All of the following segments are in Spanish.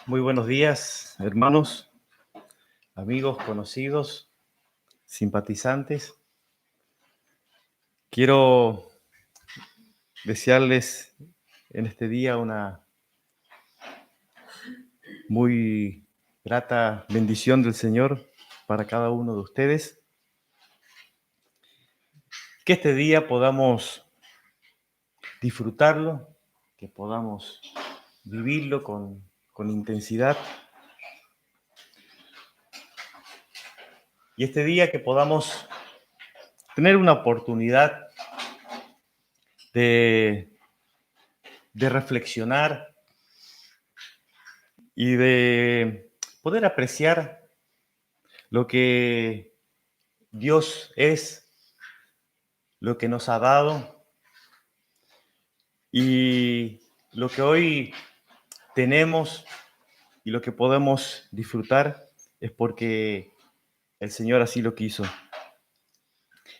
Muy buenos días, hermanos, amigos, conocidos, simpatizantes. Quiero desearles en este día una muy grata bendición del Señor para cada uno de ustedes. Que este día podamos disfrutarlo, que podamos vivirlo con intensidad. Y este día que podamos tener una oportunidad de, de reflexionar y de poder apreciar lo que Dios es, lo que nos ha dado y lo que hoy tenemos y lo que podemos disfrutar es porque el Señor así lo quiso.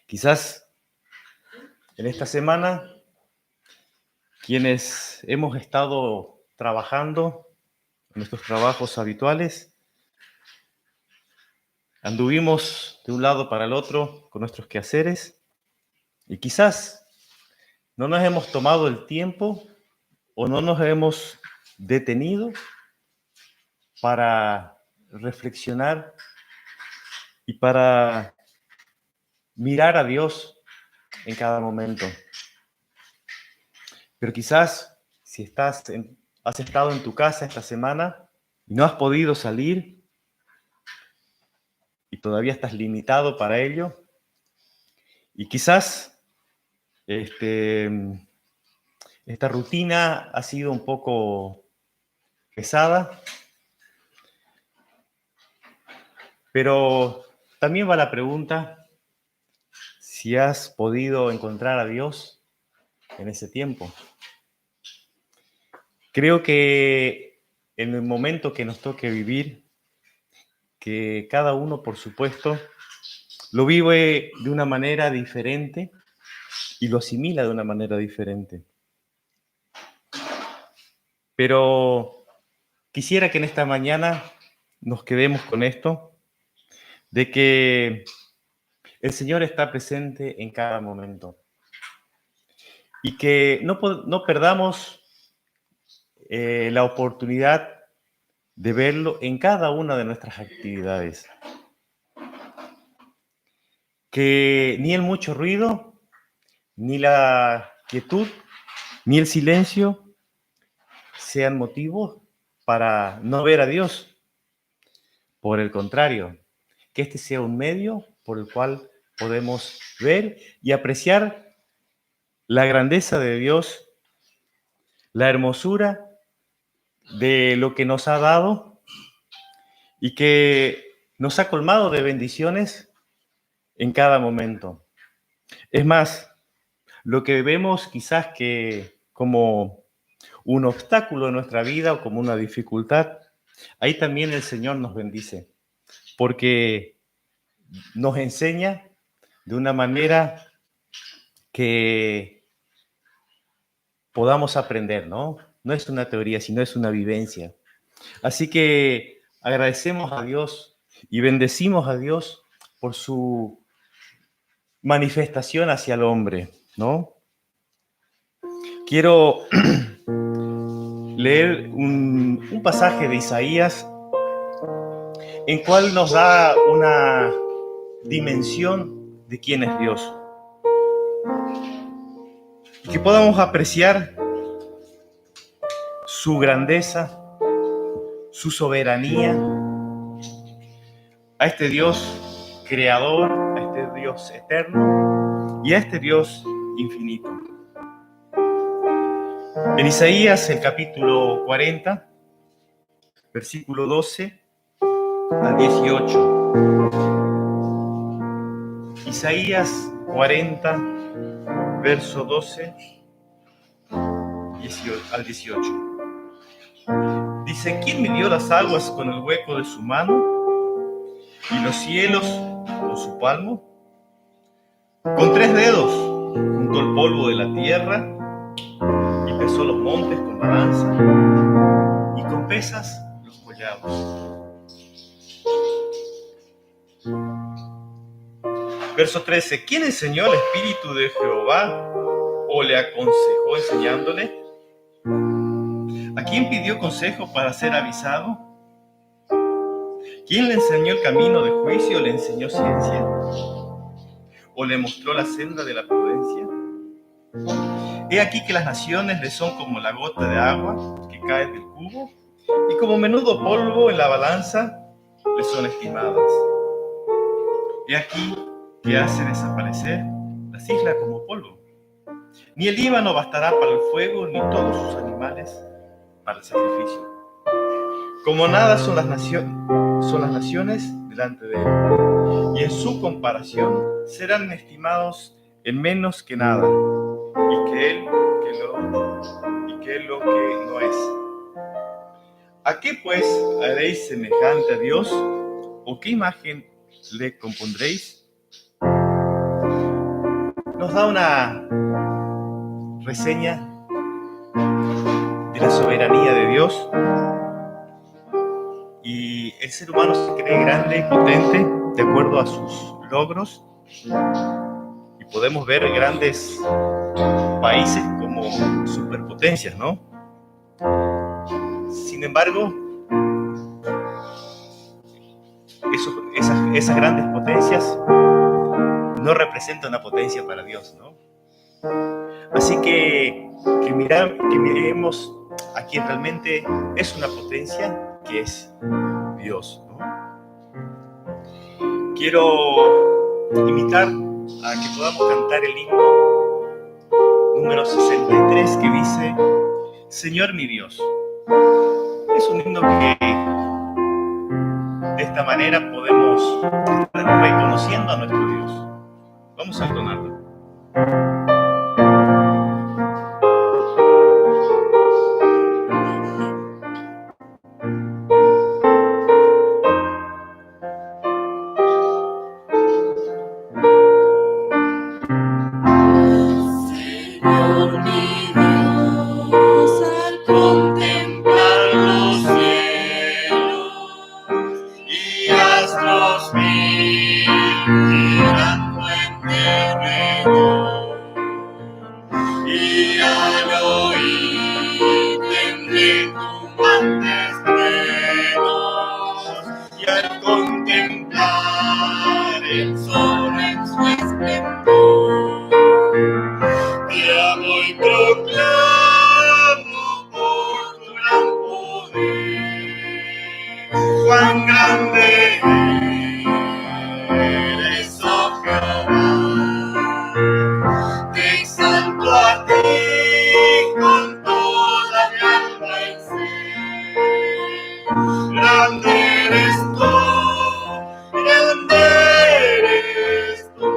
Quizás en esta semana, quienes hemos estado trabajando en nuestros trabajos habituales, anduvimos de un lado para el otro con nuestros quehaceres y quizás no nos hemos tomado el tiempo o no nos hemos detenido para reflexionar y para mirar a Dios en cada momento. Pero quizás si has estado en tu casa esta semana y no has podido salir y todavía estás limitado para ello, y quizás esta rutina ha sido un poco pesada, pero también va la pregunta si has podido encontrar a Dios en ese tiempo. Creo que en el momento que nos toque vivir, que cada uno, por supuesto, lo vive de una manera diferente y lo asimila de una manera diferente. Pero quisiera que en esta mañana nos quedemos con esto, de que el Señor está presente en cada momento y que no perdamos la oportunidad de verlo en cada una de nuestras actividades. Que ni el mucho ruido, ni la quietud, ni el silencio sean motivos para no ver a Dios. Por el contrario, que este sea un medio por el cual podemos ver y apreciar la grandeza de Dios, la hermosura de lo que nos ha dado y que nos ha colmado de bendiciones en cada momento. Es más, lo que vemos quizás que como un obstáculo en nuestra vida o como una dificultad, ahí también el Señor nos bendice, porque nos enseña de una manera que podamos aprender, ¿no? No es una teoría, sino es una vivencia. Así que agradecemos a Dios y bendecimos a Dios por su manifestación hacia el hombre, ¿no? Quiero leer un pasaje de Isaías en cual nos da una dimensión de quién es Dios. Y que podamos apreciar su grandeza, su soberanía, a este Dios creador, a este Dios eterno y a este Dios infinito. En Isaías, el capítulo 40, versículo 12 al 18. Isaías 40, verso 12 al 18. Dice: ¿quién midió las aguas con el hueco de su mano y los cielos con su palmo? Con 3 dedos juntó el polvo de la tierra y pesó los montes con balanza y con pesas los follados. Verso 13. ¿Quién enseñó al Espíritu de Jehová o le aconsejó enseñándole? ¿A quién pidió consejo para ser avisado? ¿Quién le enseñó el camino de juicio o le enseñó ciencia? ¿O le mostró la senda de la prudencia? He aquí que las naciones le son como la gota de agua que cae del cubo, y como menudo polvo en la balanza le son estimadas. He aquí que hace desaparecer las islas como polvo. Ni el Líbano bastará para el fuego, ni todos sus animales para el sacrificio. Como nada son las naciones delante de él, y en su comparación serán estimados en menos que nada, y que él lo que no es. ¿A qué pues haréis semejante a Dios? ¿O qué imagen le compondréis? Nos da una reseña de la soberanía de Dios, y el ser humano se cree grande y potente de acuerdo a sus logros, y podemos ver grandes países como superpotencias, ¿no? Sin embargo, esas grandes potencias no representan una potencia para Dios, ¿no? Así que miremos a quien realmente es una potencia, que es Dios, ¿no? Quiero invitar a que podamos cantar el himno número 63, que dice: Señor mi Dios. Es un himno que de esta manera podemos estar reconociendo a nuestro Dios. Vamos a entonarlo. Cuán grande eres, oh Jehová. Te exalto a ti con toda mi alma y ser. Grande eres tú, grande eres tú.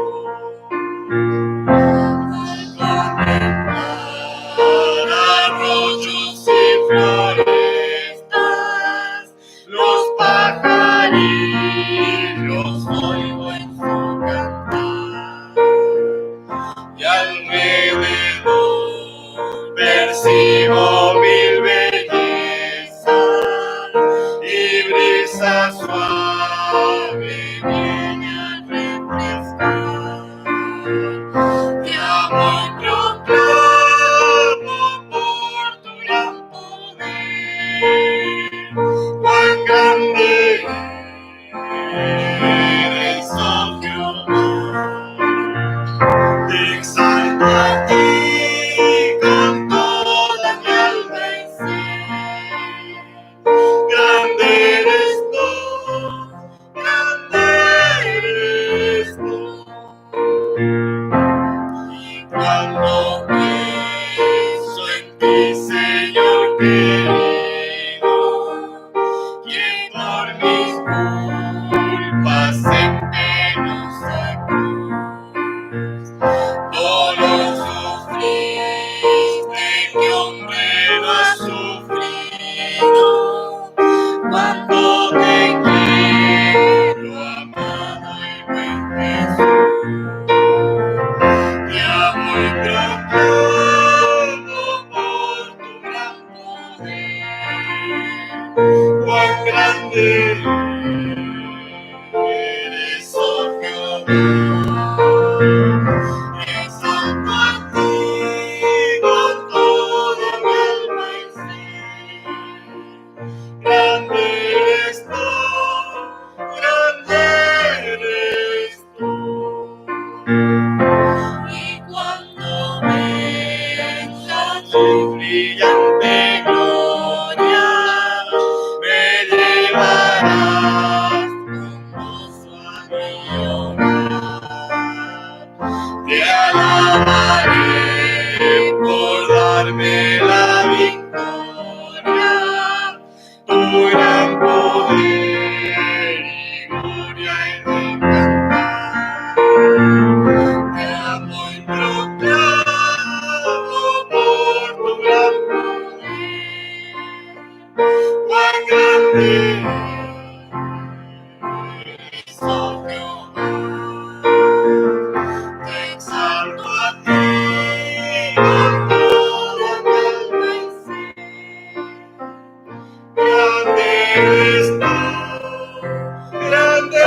Al contemplar arroyos y florestas, los pajarillos oigo en su cantar, y alrededor percibo mil bellezas, y brisa suave viene a refrescar. Te amo y proclamo por tu gran poder. Cuán grande eres, oh Jehová. Te exalto a ti con toda mi alma y ser. Grande eres tú, grande eres tú. Y cuando pienso en ti, Señor querido, quien por mis culpas en penosa cruz dolor sufriste que hombre no ha sufrido. Cuando te quiero, amado y buen Jesús, te amo y proclamo por tu gran poder. Cuán brillante gloria me llevarás con gozo a mi hogar. Te alabaré por darme la victoria, tu gran poder y gloria en mi cantar. Te amo y proclamo por tu gran poder, cuán grande eres, oh Jehová. Te exalto a ti con toda mi alma y ser. Grande eres tú, grande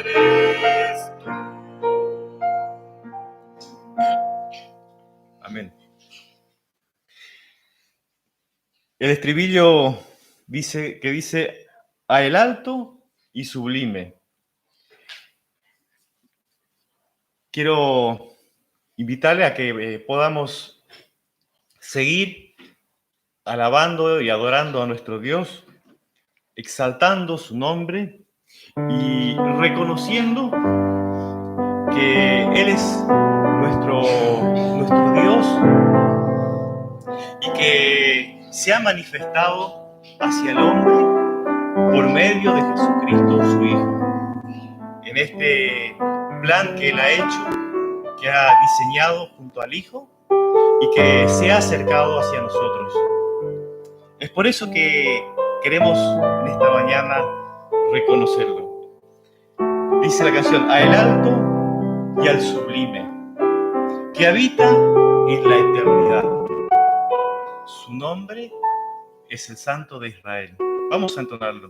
eres tú. Amén. El estribillo dice a el alto y sublime. Quiero invitarle a que podamos seguir alabando y adorando a nuestro Dios, exaltando su nombre y reconociendo que Él es nuestro Dios y que se ha manifestado hacia el hombre por medio de Jesucristo, su Hijo, en este plan que Él ha hecho, que ha diseñado junto al Hijo y que se ha acercado hacia nosotros. Es por eso que queremos en esta mañana reconocerlo. Dice la canción, a el alto y al sublime, que habita en la eternidad. Su nombre es el Santo de Israel. Vamos a entonarlo.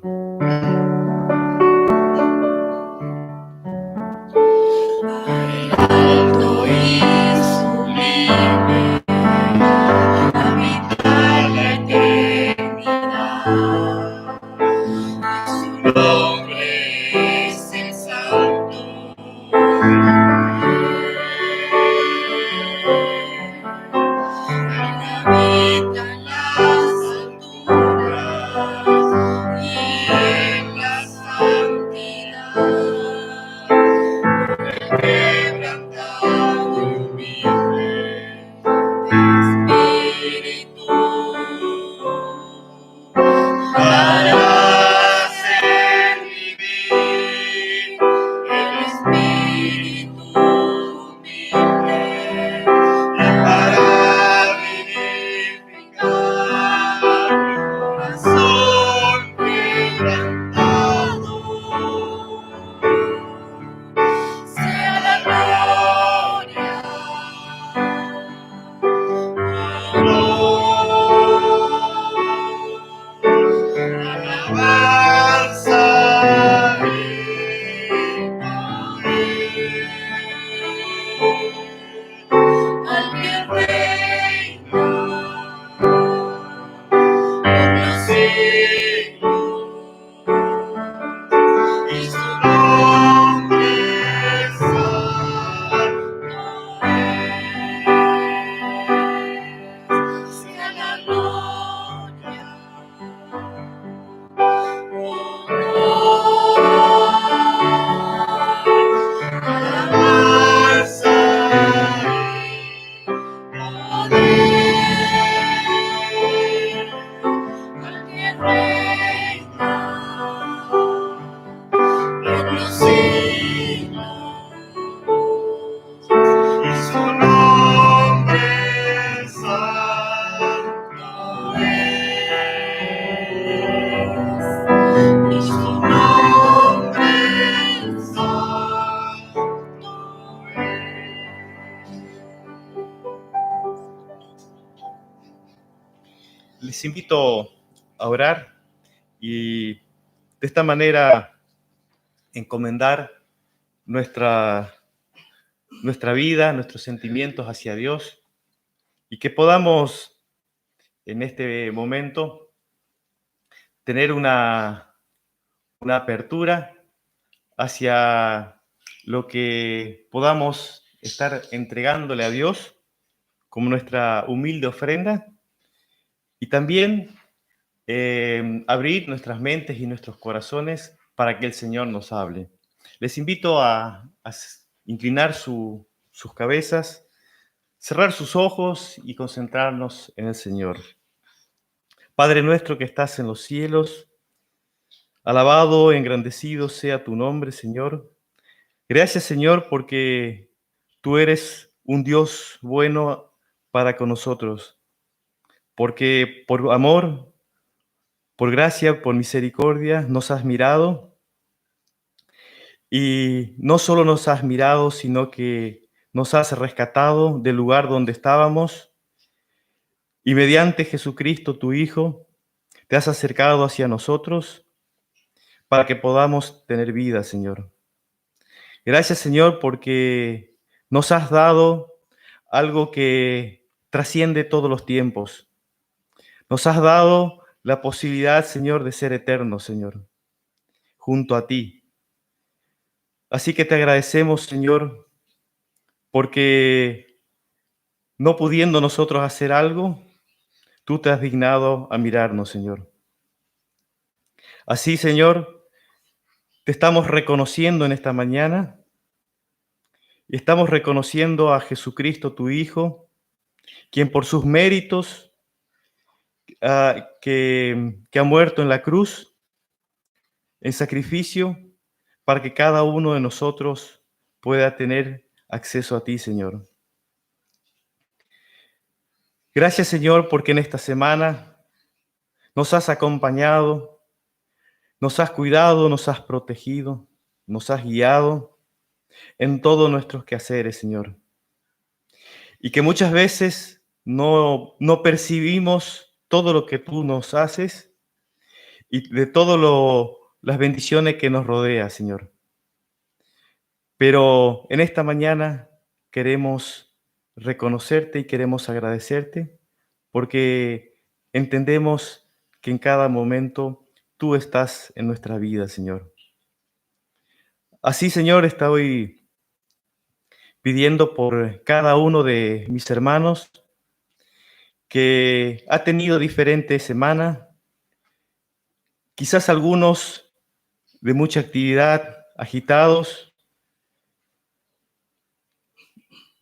Alto y sublime, habita en la eternidad. Su nombre es el Santo. Habita en las alturas y en la santidad. Quebrantado y humilde de espíritu, para hacer vivir el espíritu humilde y para vivificar el corazón quebrantado. Sea la gloria, alabanza y poder al que reina por los siglos. Y su nombre santo es. Sea la gloria, alabanza y poder al que reina por los siglos, y su nombre santo es, y su nombre santo es. Les invito a orar y de esta manera encomendar nuestra vida, nuestros sentimientos hacia Dios y que podamos en este momento tener una apertura hacia lo que podamos estar entregándole a Dios como nuestra humilde ofrenda y también abrir nuestras mentes y nuestros corazones para que el Señor nos hable. Les invito a inclinar sus cabezas, cerrar sus ojos y concentrarnos en el Señor. Padre nuestro que estás en los cielos, alabado, engrandecido sea tu nombre, Señor. Gracias, Señor, porque tú eres un Dios bueno para con nosotros, porque por amor, por gracia, por misericordia nos has mirado, y no solo nos has mirado, sino que nos has rescatado del lugar donde estábamos, y mediante Jesucristo, tu Hijo, te has acercado hacia nosotros para que podamos tener vida, Señor. Gracias, Señor, porque nos has dado algo que trasciende todos los tiempos. Nos has dado la posibilidad, Señor, de ser eternos, Señor, junto a ti. Así que te agradecemos, Señor, porque no pudiendo nosotros hacer algo, tú te has dignado a mirarnos, Señor. Así, Señor, te estamos reconociendo en esta mañana y estamos reconociendo a Jesucristo, tu Hijo, quien por sus méritos que ha muerto en la cruz, en sacrificio, para que cada uno de nosotros pueda tener acceso a ti, Señor. Gracias, Señor, porque en esta semana nos has acompañado, nos has cuidado, nos has protegido, nos has guiado en todos nuestros quehaceres, Señor. Y que muchas veces no percibimos todo lo que tú nos haces y de todas las bendiciones que nos rodea, Señor. Pero en esta mañana queremos reconocerte y queremos agradecerte porque entendemos que en cada momento tú estás en nuestra vida, Señor. Así, Señor, estoy pidiendo por cada uno de mis hermanos que ha tenido diferente semana, quizás algunos de mucha actividad, agitados,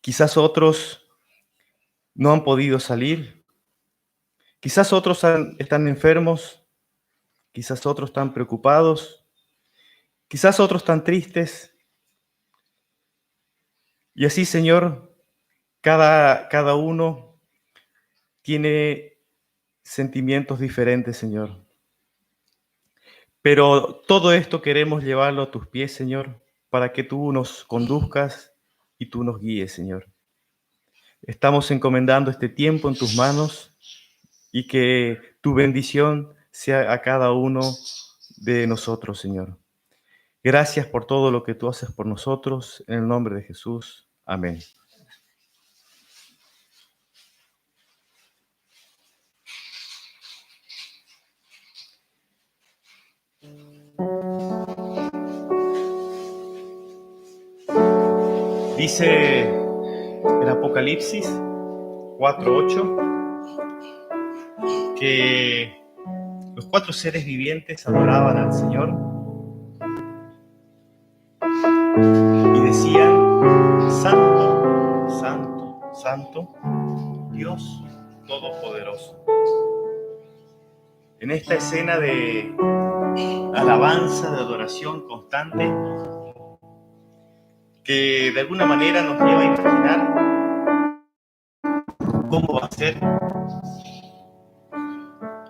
quizás otros no han podido salir, quizás otros están enfermos, quizás otros están preocupados, quizás otros están tristes. Y así, Señor, cada uno tiene sentimientos diferentes, Señor. Pero todo esto queremos llevarlo a tus pies, Señor, para que tú nos conduzcas y tú nos guíes, Señor. Estamos encomendando este tiempo en tus manos y que tu bendición sea a cada uno de nosotros, Señor. Gracias por todo lo que tú haces por nosotros. En el nombre de Jesús. Amén. Dice en Apocalipsis 4:8 que los 4 seres vivientes adoraban al Señor y decían: Santo, Santo, Santo, Dios Todopoderoso. En esta escena de alabanza, de adoración constante, que de alguna manera nos lleva a imaginar cómo va a ser.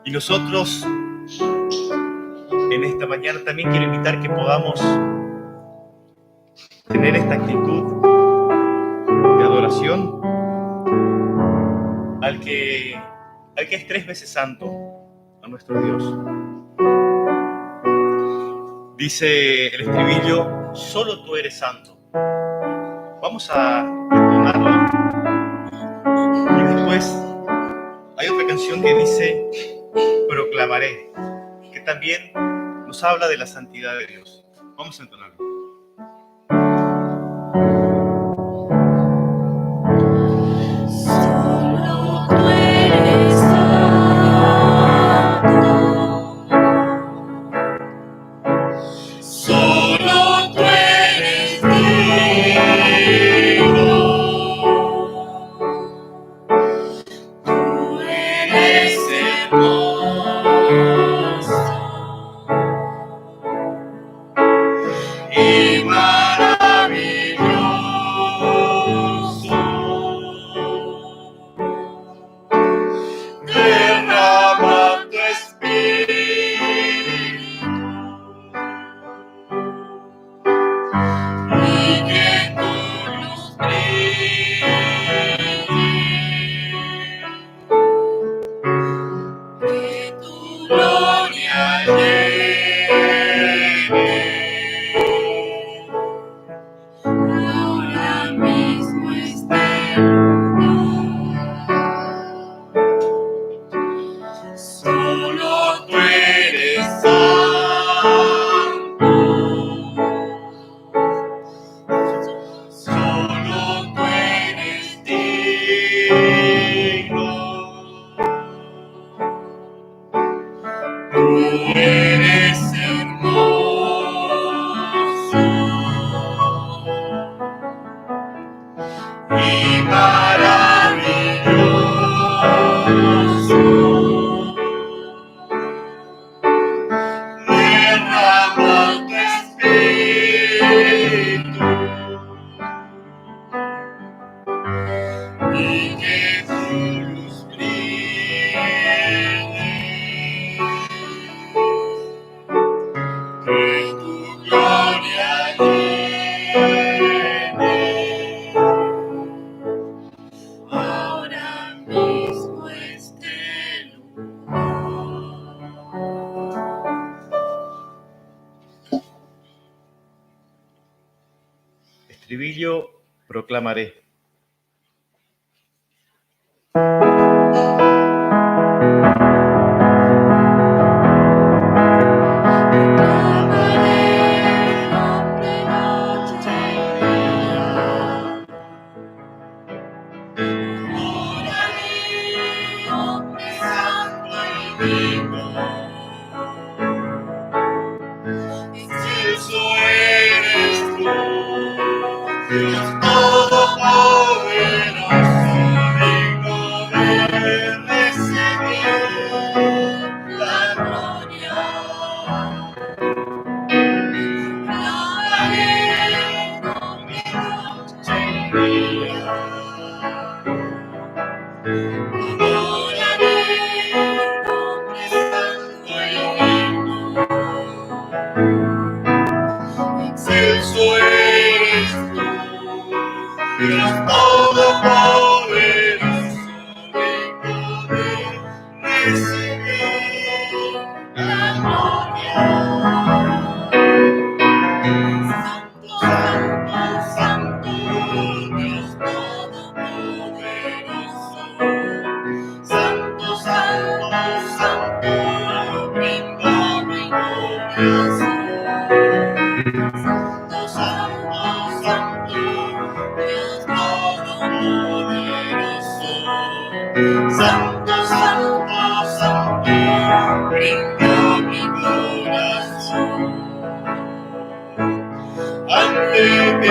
Y nosotros en esta mañana también quiero invitar que podamos tener esta actitud de adoración al que es 3 veces santo, a nuestro Dios. Dice el estribillo: solo tú eres santo. Vamos a entonarlo. Y después hay otra canción que dice: proclamaré, que también nos habla de la santidad de Dios. Vamos a entonarlo. Solo tú eres santo. y que tu luz brille. Que tu gloria llene ahora mismo este lugar. Estribillo, proclamaré. Proclamaré nombre, noche y día. Adoraré nombre santo y digno. Excelso eres tú, Dios todopoderoso, digno de recibir la gloria. Alabaré nombre noche y día. Adoraré nombre santo y digno. Excelso eres tú, Dios todopoderoso, digno de recibir la gloria. Santo, santo, santo, Dios todopoderoso. Santo, santo, santo, brinda mi corazón. Santo, santo, santo, Dios todopoderoso. Santo, santo, santo, brinda mi corazón. Ante ti,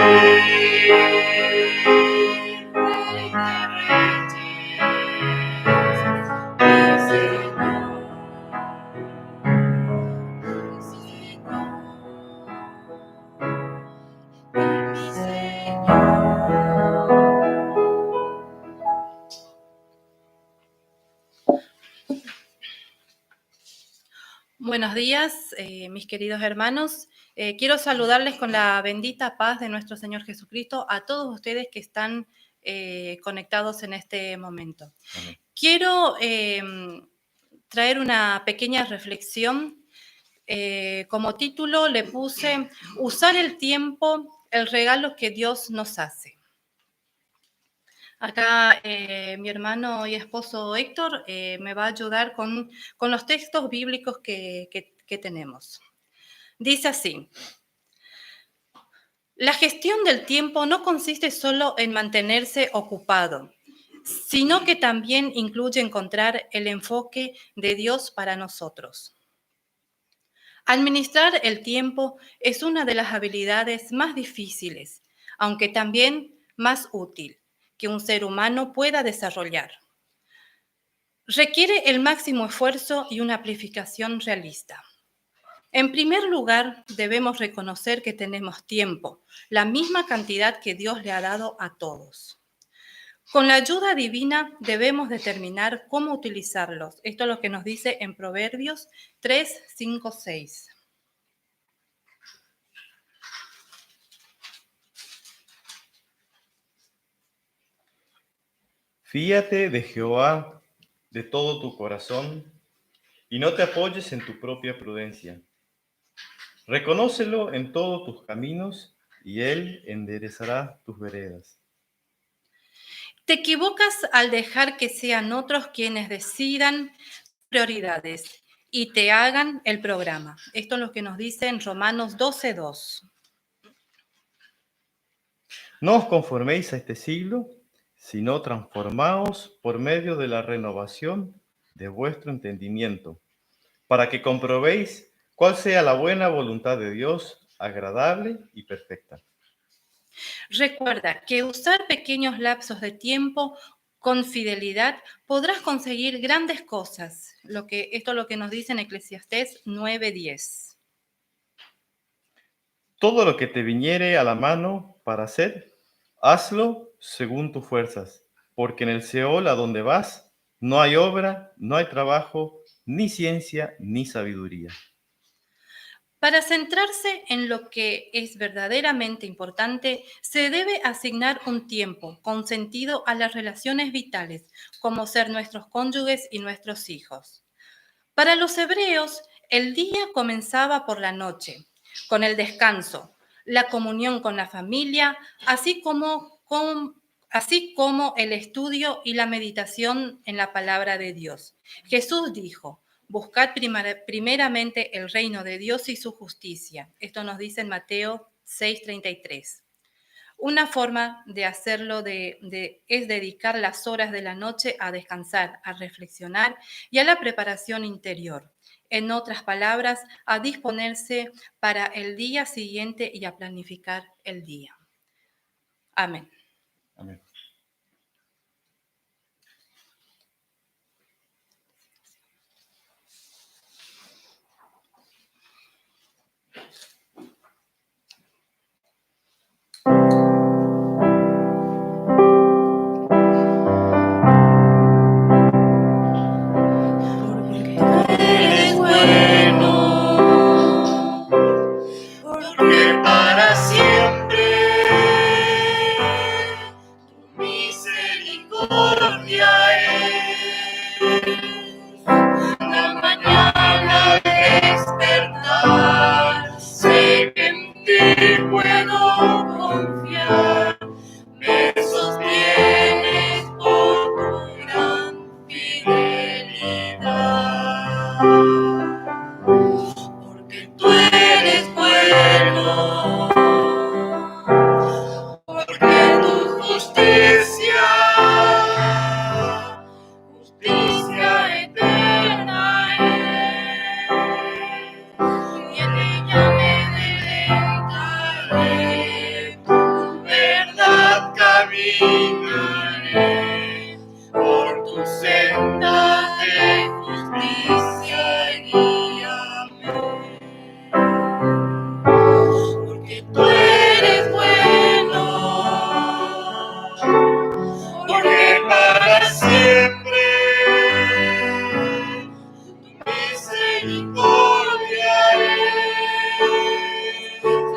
Rey de Reyes, mi Señor, mi Señor. Mi Señor. Buenos días, mis queridos hermanos. Quiero saludarles con la bendita paz de nuestro Señor Jesucristo a todos ustedes que están conectados en este momento. Amén. Quiero traer una pequeña reflexión. Como título le puse Usar el tiempo, el regalo que Dios nos hace. Acá mi hermano y esposo Héctor me va a ayudar con los textos bíblicos que tenemos. Dice así: la gestión del tiempo no consiste solo en mantenerse ocupado, sino que también incluye encontrar el enfoque de Dios para nosotros. Administrar el tiempo es una de las habilidades más difíciles, aunque también más útil que un ser humano pueda desarrollar. Requiere el máximo esfuerzo y una planificación realista. En primer lugar, debemos reconocer que tenemos tiempo, la misma cantidad que Dios le ha dado a todos. Con la ayuda divina debemos determinar cómo utilizarlos. Esto es lo que nos dice en Proverbios 3, 5, 6. Fíate de Jehová de todo tu corazón y no te apoyes en tu propia prudencia. Reconócelo en todos tus caminos y Él enderezará tus veredas. Te equivocas al dejar que sean otros quienes decidan prioridades y te hagan el programa. Esto es lo que nos dice en Romanos 12, 2. No os conforméis a este siglo, sino transformaos por medio de la renovación de vuestro entendimiento, para que comprobéis cuál sea la buena voluntad de Dios, agradable y perfecta. Recuerda que usar pequeños lapsos de tiempo con fidelidad podrás conseguir grandes cosas. Esto es lo que nos dice en Eclesiastés 9:10. Todo lo que te viniere a la mano para hacer, hazlo según tus fuerzas, porque en el Seol a donde vas no hay obra, no hay trabajo, ni ciencia, ni sabiduría. Para centrarse en lo que es verdaderamente importante, se debe asignar un tiempo con sentido a las relaciones vitales, como ser nuestros cónyuges y nuestros hijos. Para los hebreos, el día comenzaba por la noche, con el descanso, la comunión con la familia, así como el estudio y la meditación en la palabra de Dios. Jesús dijo: buscad primeramente el reino de Dios y su justicia. Esto nos dice en Mateo 6:33. Una forma de hacerlo es dedicar las horas de la noche a descansar, a reflexionar y a la preparación interior. En otras palabras, a disponerse para el día siguiente y a planificar el día. Amén. Amén. Eres bueno, porque para siempre tu misericordia es. Cada mañana al despertar, sé que en ti puedo confiar. Me sostienes por tu gran fidelidad, porque tú eres bueno, porque tu justicia eterna es, y en ella me deleitaré, tu verdad caminaré, por tus sendas de justicia guíame, porque tú eres bueno, porque para siempre tu misericordia es.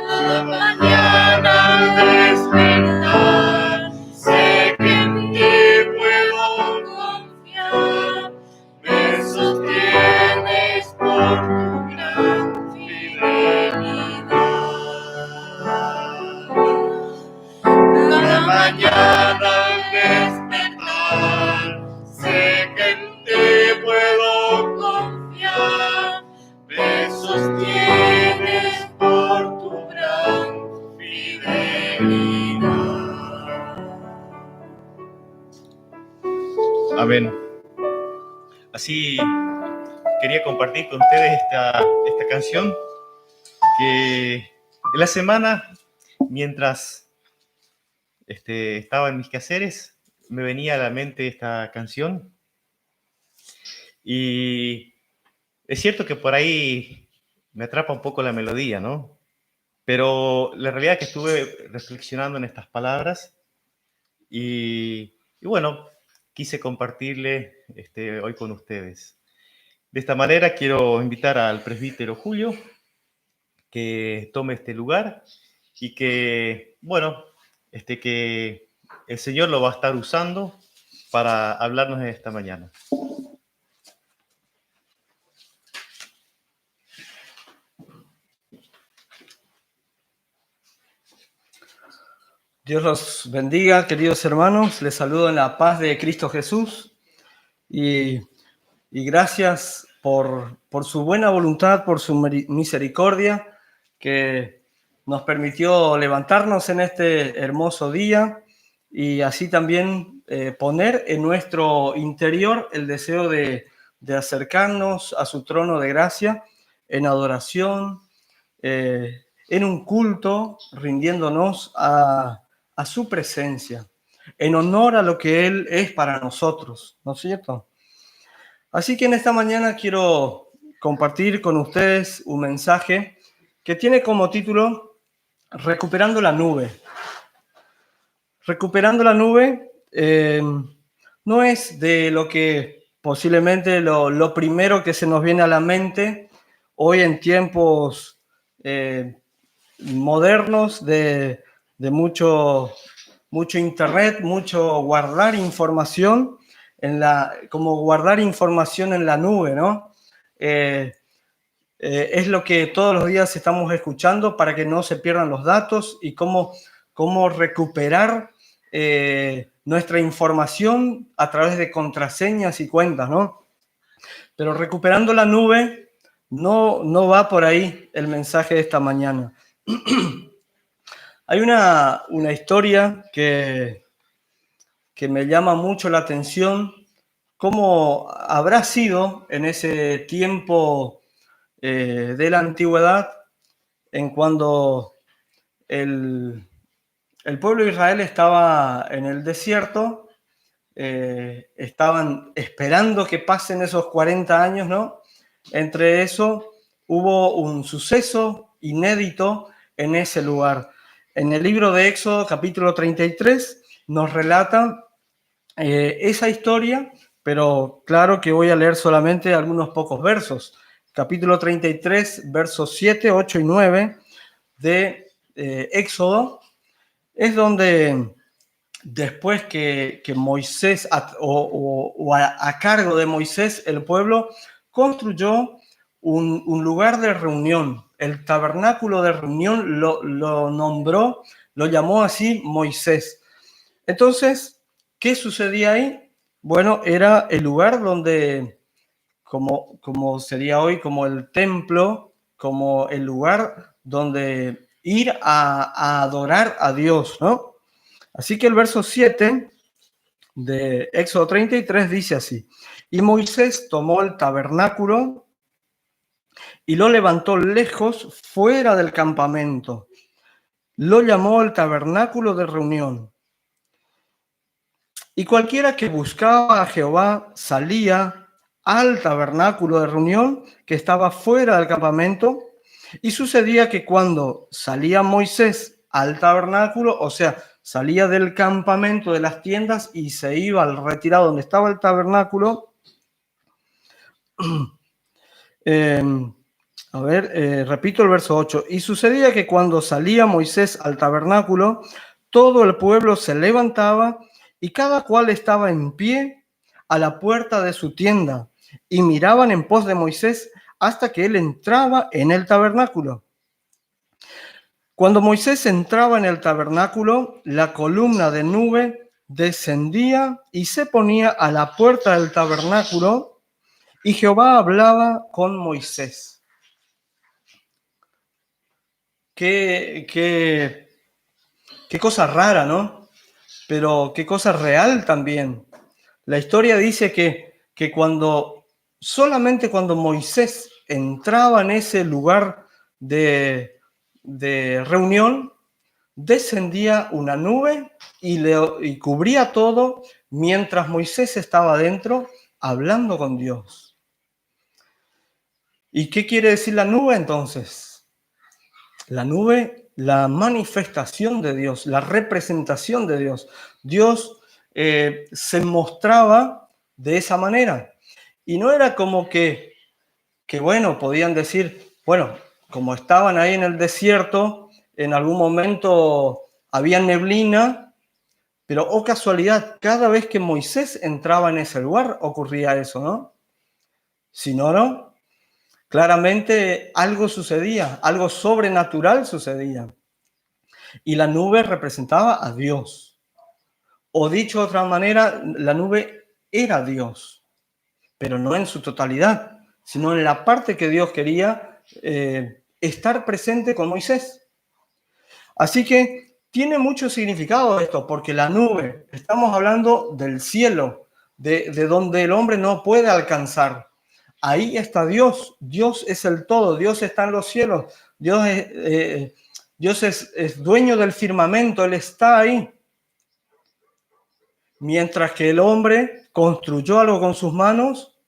Cada mañana al despertar, sé que en ti puedo confiar. Me sostienes por tu gran fidelidad. Cada mañana al despertar, sé que en ti puedo confiar. Me sostienes por tu gran fidelidad. Amén. Así quería compartir con ustedes esta canción que en la semana, mientras estaba en mis quehaceres, me venía a la mente esta canción. Y es cierto que por ahí me atrapa un poco la melodía, ¿no? Pero la realidad es que estuve reflexionando en estas palabras y bueno, quise compartirle hoy con ustedes. De esta manera quiero invitar al presbítero Julio que tome este lugar y que, bueno, que el Señor lo va a estar usando para hablarnos en esta mañana. Dios los bendiga, queridos hermanos. Les saludo en la paz de Cristo Jesús y gracias por su buena voluntad, por su misericordia que nos permitió levantarnos en este hermoso día y así también poner en nuestro interior el deseo de acercarnos a su trono de gracia en adoración, en un culto, rindiéndonos a su presencia, en honor a lo que Él es para nosotros, ¿no es cierto? Así que en esta mañana quiero compartir con ustedes un mensaje que tiene como título Recuperando la nube. Recuperando la nube no es de lo que posiblemente lo primero que se nos viene a la mente hoy en tiempos modernos de mucho internet, mucho guardar información como guardar información en la nube, ¿no? Es lo que todos los días estamos escuchando para que no se pierdan los datos y cómo recuperar nuestra información a través de contraseñas y cuentas, ¿no? Pero recuperando la nube no va por ahí el mensaje de esta mañana. Hay una historia que me llama mucho la atención, cómo habrá sido en ese tiempo de la antigüedad, en cuando el pueblo de Israel estaba en el desierto, estaban esperando que pasen esos 40 años, ¿no? Entre eso hubo un suceso inédito en ese lugar. En el libro de Éxodo, capítulo 33, nos relata esa historia, pero claro que voy a leer solamente algunos pocos versos. Capítulo 33, versos 7, 8 y 9 de Éxodo, es donde después que Moisés, a cargo de Moisés, el pueblo construyó un lugar de reunión. El tabernáculo de reunión lo nombró, lo llamó así Moisés. Entonces, ¿qué sucedía ahí? Bueno, era el lugar donde, como sería hoy, como el templo, como el lugar donde ir a adorar a Dios, ¿no? Así que el verso 7 de Éxodo 33 dice así: y Moisés tomó el tabernáculo y lo levantó lejos fuera del campamento. Lo llamó el tabernáculo de reunión. Y cualquiera que buscaba a Jehová salía al tabernáculo de reunión que estaba fuera del campamento. Y sucedía que cuando salía Moisés al tabernáculo, o sea, salía del campamento de las tiendas y se iba al retirado donde estaba el tabernáculo. Repito el verso 8. Y sucedía que cuando salía Moisés al tabernáculo, todo el pueblo se levantaba y cada cual estaba en pie a la puerta de su tienda y miraban en pos de Moisés hasta que él entraba en el tabernáculo. Cuando Moisés entraba en el tabernáculo, la columna de nube descendía y se ponía a la puerta del tabernáculo, y Jehová hablaba con Moisés. Qué cosa rara, ¿no? Pero qué cosa real también. La historia dice que solamente cuando Moisés entraba en ese lugar de reunión, descendía una nube y cubría todo mientras Moisés estaba dentro hablando con Dios. ¿Y qué quiere decir la nube entonces? La nube, la manifestación de Dios, la representación de Dios. Dios se mostraba de esa manera. Y no era como que bueno, podían decir, bueno, como estaban ahí en el desierto, en algún momento había neblina, pero oh casualidad, cada vez que Moisés entraba en ese lugar ocurría eso, ¿no? Si no, no. Claramente algo sucedía, algo sobrenatural sucedía. Y la nube representaba a Dios. O dicho de otra manera, la nube era Dios, pero no en su totalidad, sino en la parte que Dios quería estar presente con Moisés. Así que tiene mucho significado esto, porque la nube, estamos hablando del cielo, de donde el hombre no puede alcanzar. Ahí está Dios. Dios es el todo. Dios está en los cielos. Dios es dueño del firmamento. Él está ahí. Mientras que el hombre construyó algo con sus manos,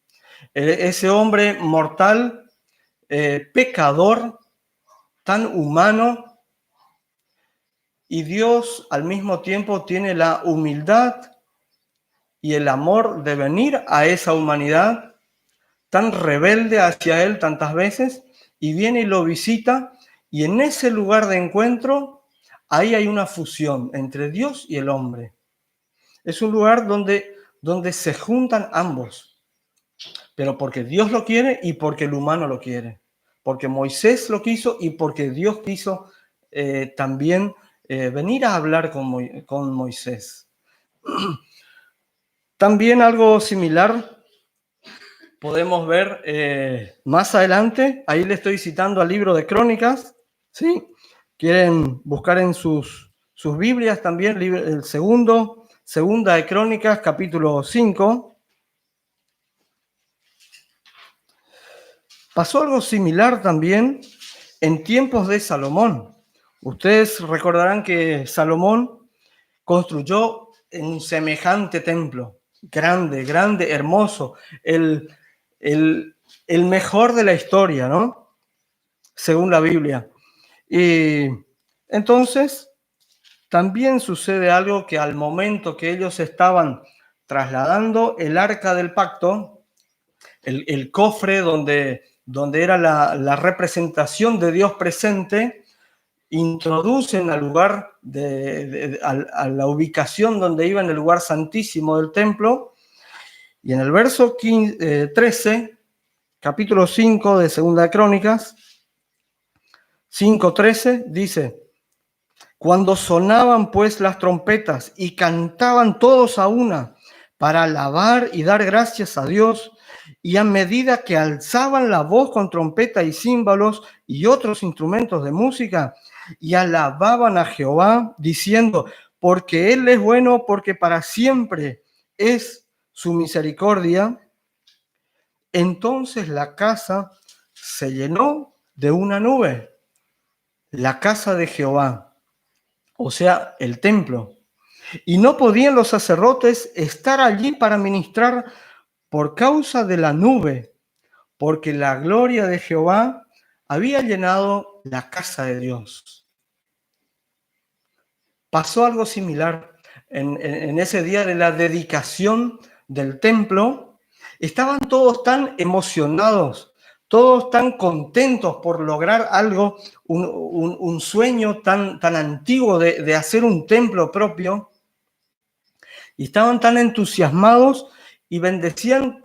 ese hombre mortal, pecador, tan humano, y Dios al mismo tiempo tiene la humildad y el amor de venir a esa humanidad tan rebelde hacia Él tantas veces, y viene y lo visita, y en ese lugar de encuentro, ahí hay una fusión entre Dios y el hombre. Es un lugar donde se juntan ambos, pero porque Dios lo quiere y porque el humano lo quiere, porque Moisés lo quiso y porque Dios quiso también venir a hablar con Moisés. También algo similar podemos ver más adelante. Ahí le estoy citando al libro de Crónicas, ¿sí? Quieren buscar en sus Biblias también, segunda de Crónicas, capítulo 5. Pasó algo similar también en tiempos de Salomón. Ustedes recordarán que Salomón construyó un semejante templo, grande, hermoso, el mejor de la historia, ¿no? Según la Biblia. Y entonces también sucede algo, que al momento que ellos estaban trasladando el arca del pacto, el cofre donde era la representación de Dios presente, introducen al lugar, a la ubicación donde iba, en el lugar santísimo del templo, y en el verso 13, capítulo 5 de Segunda de Crónicas, 5:13, dice: cuando sonaban pues las trompetas y cantaban todos a una para alabar y dar gracias a Dios, y a medida que alzaban la voz con trompeta y címbalos y otros instrumentos de música, y alababan a Jehová, diciendo: porque Él es bueno, porque para siempre es su misericordia, entonces la casa se llenó de una nube, la casa de Jehová, o sea, el templo. Y no podían los sacerdotes estar allí para ministrar por causa de la nube, porque la gloria de Jehová había llenado la casa de Dios. Pasó algo similar en ese día de la dedicación del templo. Estaban todos tan emocionados, todos tan contentos por lograr algo, un sueño tan antiguo de hacer un templo propio. Y estaban tan entusiasmados y bendecían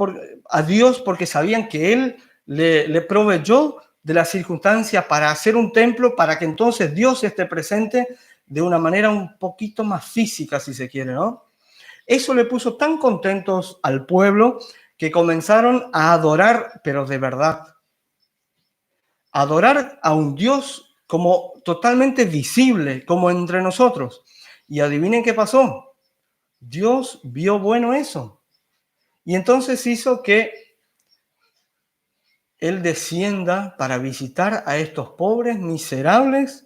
a Dios porque sabían que Él le proveyó de la circunstancia para hacer un templo, para que entonces Dios esté presente de una manera un poquito más física, si se quiere, ¿no? Eso le puso tan contentos al pueblo que comenzaron a adorar, pero de verdad. Adorar a un Dios como totalmente visible, como entre nosotros. Y adivinen qué pasó. Dios vio bueno eso. Y entonces hizo que Él descienda para visitar a estos pobres, miserables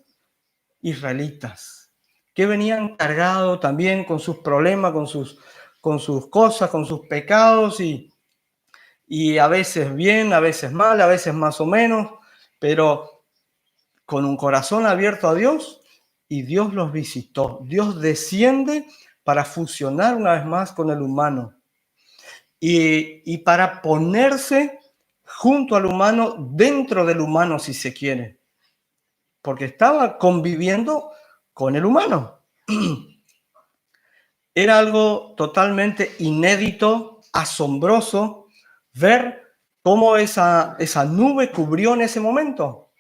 israelitas, que venían cargados también con sus problemas, con sus cosas, con sus pecados, y a veces bien, a veces mal, a veces más o menos, pero con un corazón abierto a Dios, y Dios los visitó. Dios desciende para fusionar una vez más con el humano y para ponerse junto al humano, dentro del humano, si se quiere, porque estaba conviviendo con el humano. Era algo totalmente inédito, asombroso, ver cómo esa nube cubrió en ese momento,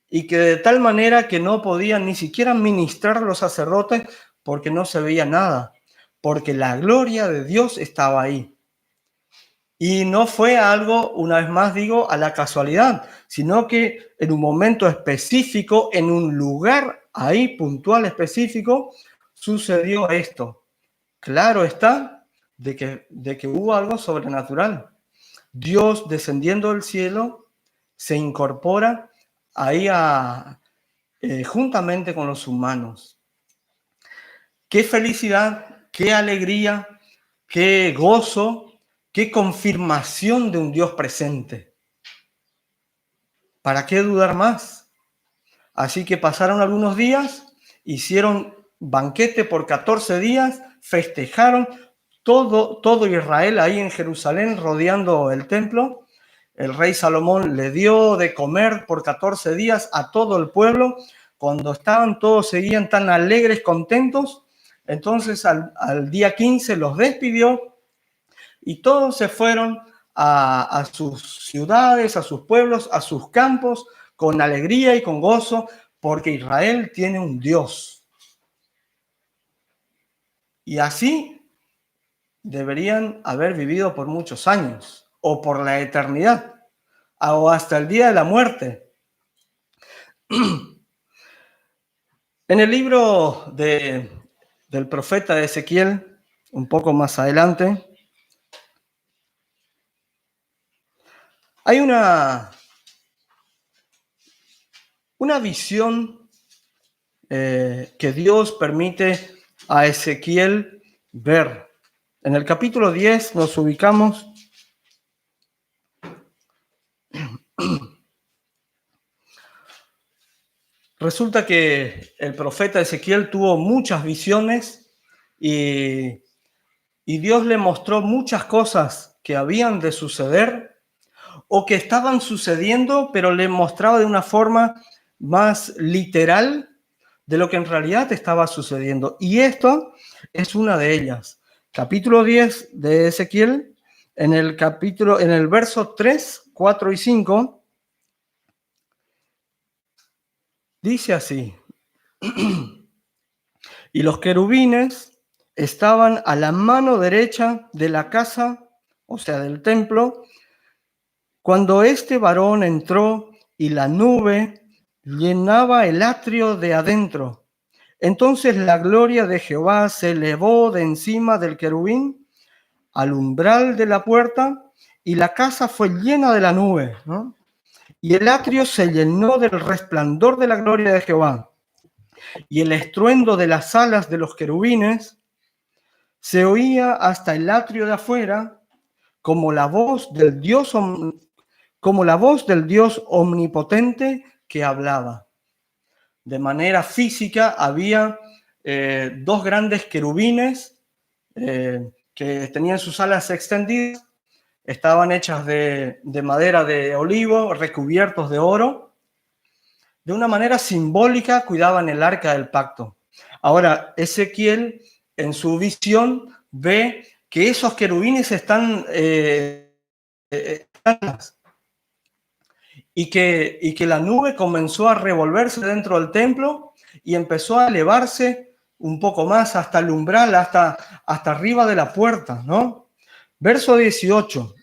y que de tal manera que no podían ni siquiera ministrar los sacerdotes porque no se veía nada, porque la gloria de Dios estaba ahí. Y no fue algo, una vez más digo, a la casualidad, sino que en un momento específico, en un lugar ahí puntual específico, sucedió esto. Claro está de que hubo algo sobrenatural. Dios, descendiendo del cielo, se incorpora ahí juntamente con los humanos. Qué felicidad, qué alegría, qué gozo, qué confirmación de un Dios presente. ¿Para qué dudar más? Así que pasaron algunos días, hicieron banquete por 14 días, festejaron, todo Israel ahí en Jerusalén rodeando el templo. El rey Salomón le dio de comer por 14 días a todo el pueblo. Cuando estaban todos, seguían tan alegres, contentos, entonces al día 15 los despidió y todos se fueron a sus ciudades, a sus pueblos, a sus campos, con alegría y con gozo, porque Israel tiene un Dios. Y así deberían haber vivido por muchos años, o por la eternidad, o hasta el día de la muerte. En el libro del profeta Ezequiel, un poco más adelante, hay una visión que Dios permite a Ezequiel ver. En el capítulo 10 nos ubicamos. Resulta que el profeta Ezequiel tuvo muchas visiones y Dios le mostró muchas cosas que habían de suceder o que estaban sucediendo, pero le mostraba de una forma más literal de lo que en realidad estaba sucediendo. Y esto es una de ellas. Capítulo 10 de Ezequiel, en el verso 3, 4 y 5, dice así: y los querubines estaban a la mano derecha de la casa, o sea, del templo, cuando este varón entró y la nube llenaba el atrio de adentro. Entonces la gloria de Jehová se elevó de encima del querubín al umbral de la puerta y la casa fue llena de la nube, ¿no? Y el atrio se llenó del resplandor de la gloria de Jehová. Y el estruendo de las alas de los querubines se oía hasta el atrio de afuera, como la voz del Dios omnipotente que hablaba. De manera física había dos grandes querubines que tenían sus alas extendidas, estaban hechas de madera de olivo, recubiertos de oro. De una manera simbólica cuidaban el arca del pacto. Ahora, Ezequiel en su visión ve que esos querubines están y que la nube comenzó a revolverse dentro del templo y empezó a elevarse un poco más hasta el umbral, hasta arriba de la puerta, ¿no? Verso 18.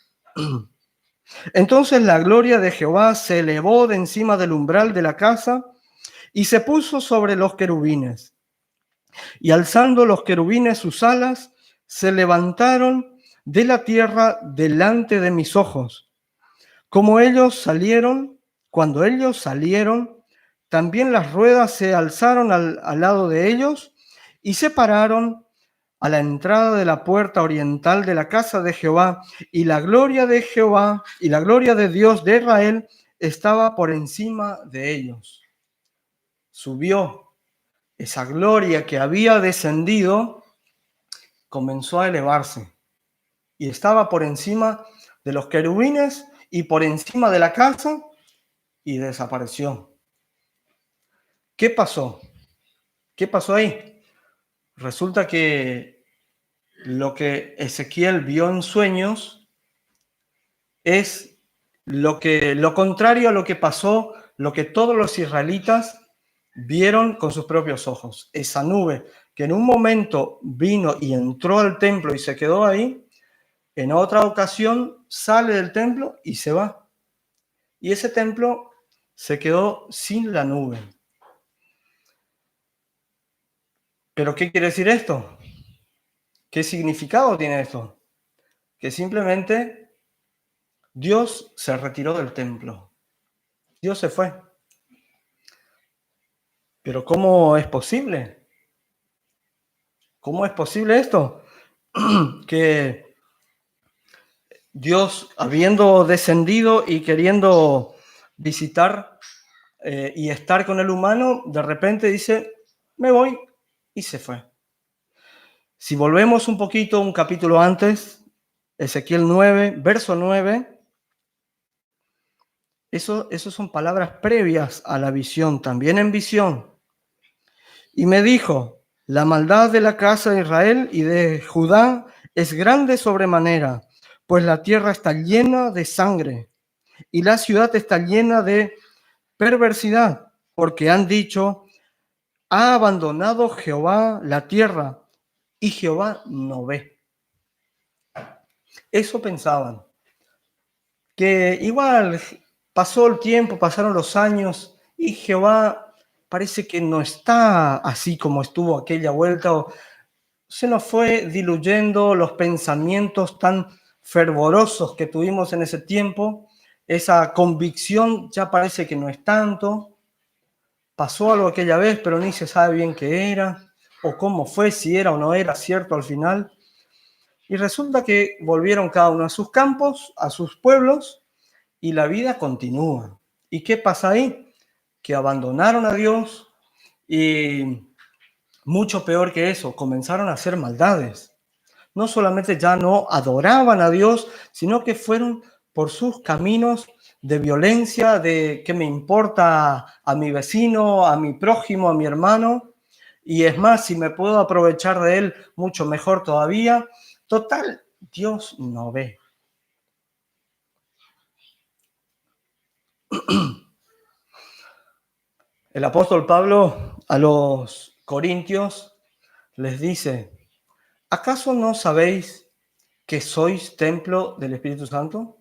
Entonces la gloria de Jehová se elevó de encima del umbral de la casa y se puso sobre los querubines. Y alzando los querubines sus alas, se levantaron de la tierra delante de mis ojos. Cuando ellos salieron, también las ruedas se alzaron al lado de ellos y se pararon a la entrada de la puerta oriental de la casa de Jehová, y la gloria de Jehová y la gloria de Dios de Israel estaba por encima de ellos. Subió esa gloria que había descendido, comenzó a elevarse y estaba por encima de los querubines y por encima de la casa y desapareció. ¿Qué pasó? ¿Qué pasó ahí? Resulta que lo que Ezequiel vio en sueños es lo contrario a lo que pasó, lo que todos los israelitas vieron con sus propios ojos. Esa nube que en un momento vino y entró al templo y se quedó ahí, en otra ocasión sale del templo y se va. Y ese templo se quedó sin la nube. ¿Pero qué quiere decir esto? ¿Qué significado tiene esto? Que simplemente Dios se retiró del templo. Dios se fue. ¿Pero cómo es posible? ¿Cómo es posible esto? Que Dios, habiendo descendido y queriendo visitar y estar con el humano, de repente dice, me voy, y se fue. Si volvemos un poquito, un capítulo antes, Ezequiel 9, verso 9, eso son palabras previas a la visión, también en visión. Y me dijo, la maldad de la casa de Israel y de Judá es grande sobremanera, pues la tierra está llena de sangre y la ciudad está llena de perversidad, porque han dicho, ha abandonado Jehová la tierra y Jehová no ve. Eso pensaban, que igual pasó el tiempo, pasaron los años y Jehová parece que no está así como estuvo aquella vuelta, o se nos fue diluyendo los pensamientos tan fervorosos que tuvimos en ese tiempo, esa convicción ya parece que no es tanto, pasó algo aquella vez, pero ni se sabe bien qué era, o cómo fue, si era o no era cierto al final. Y resulta que volvieron cada uno a sus campos, a sus pueblos, y la vida continúa. ¿Y qué pasa ahí? Que abandonaron a Dios y mucho peor que eso, comenzaron a hacer maldades. No solamente ya no adoraban a Dios, sino que fueron por sus caminos de violencia, de qué me importa a mi vecino, a mi prójimo, a mi hermano. Y es más, si me puedo aprovechar de él, mucho mejor todavía. Total, Dios no ve. El apóstol Pablo a los corintios les dice, ¿acaso no sabéis que sois templo del Espíritu Santo?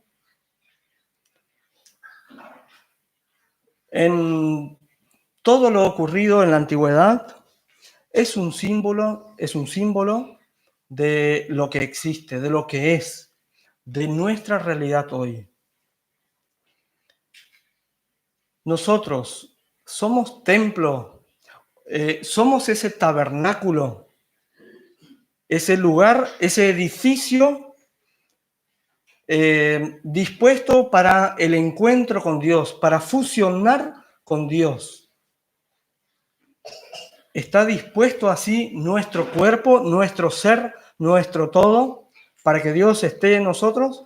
En todo lo ocurrido en la antigüedad es un símbolo de lo que existe, de lo que es, de nuestra realidad hoy. Nosotros somos templo, somos ese tabernáculo, ese lugar, ese edificio dispuesto para el encuentro con Dios, para fusionar con Dios. ¿Está dispuesto así nuestro cuerpo, nuestro ser, nuestro todo, para que Dios esté en nosotros?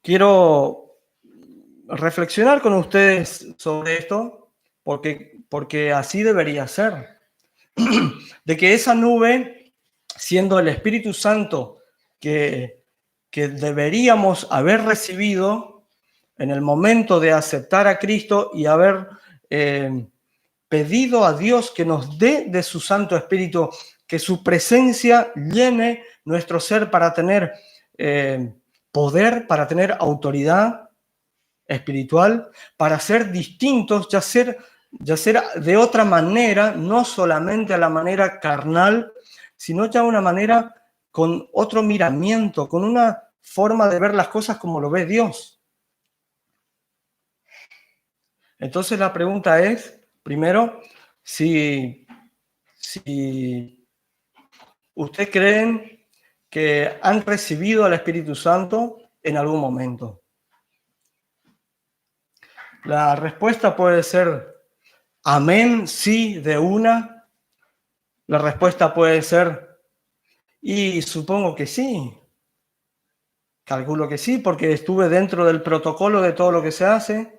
Quiero reflexionar con ustedes sobre esto, porque así debería ser. De que esa nube, siendo el Espíritu Santo que deberíamos haber recibido en el momento de aceptar a Cristo y haber pedido a Dios que nos dé de su Santo Espíritu, que su presencia llene nuestro ser para tener poder, para tener autoridad espiritual, para ser distintos, ya ser de otra manera, no solamente a la manera carnal, sino ya una manera con otro miramiento, con una forma de ver las cosas como lo ve Dios. Entonces la pregunta es, primero, si ustedes creen que han recibido al Espíritu Santo en algún momento. La respuesta puede ser amén, sí, de una. La respuesta puede ser, y supongo que sí. Calculo que sí, porque estuve dentro del protocolo de todo lo que se hace,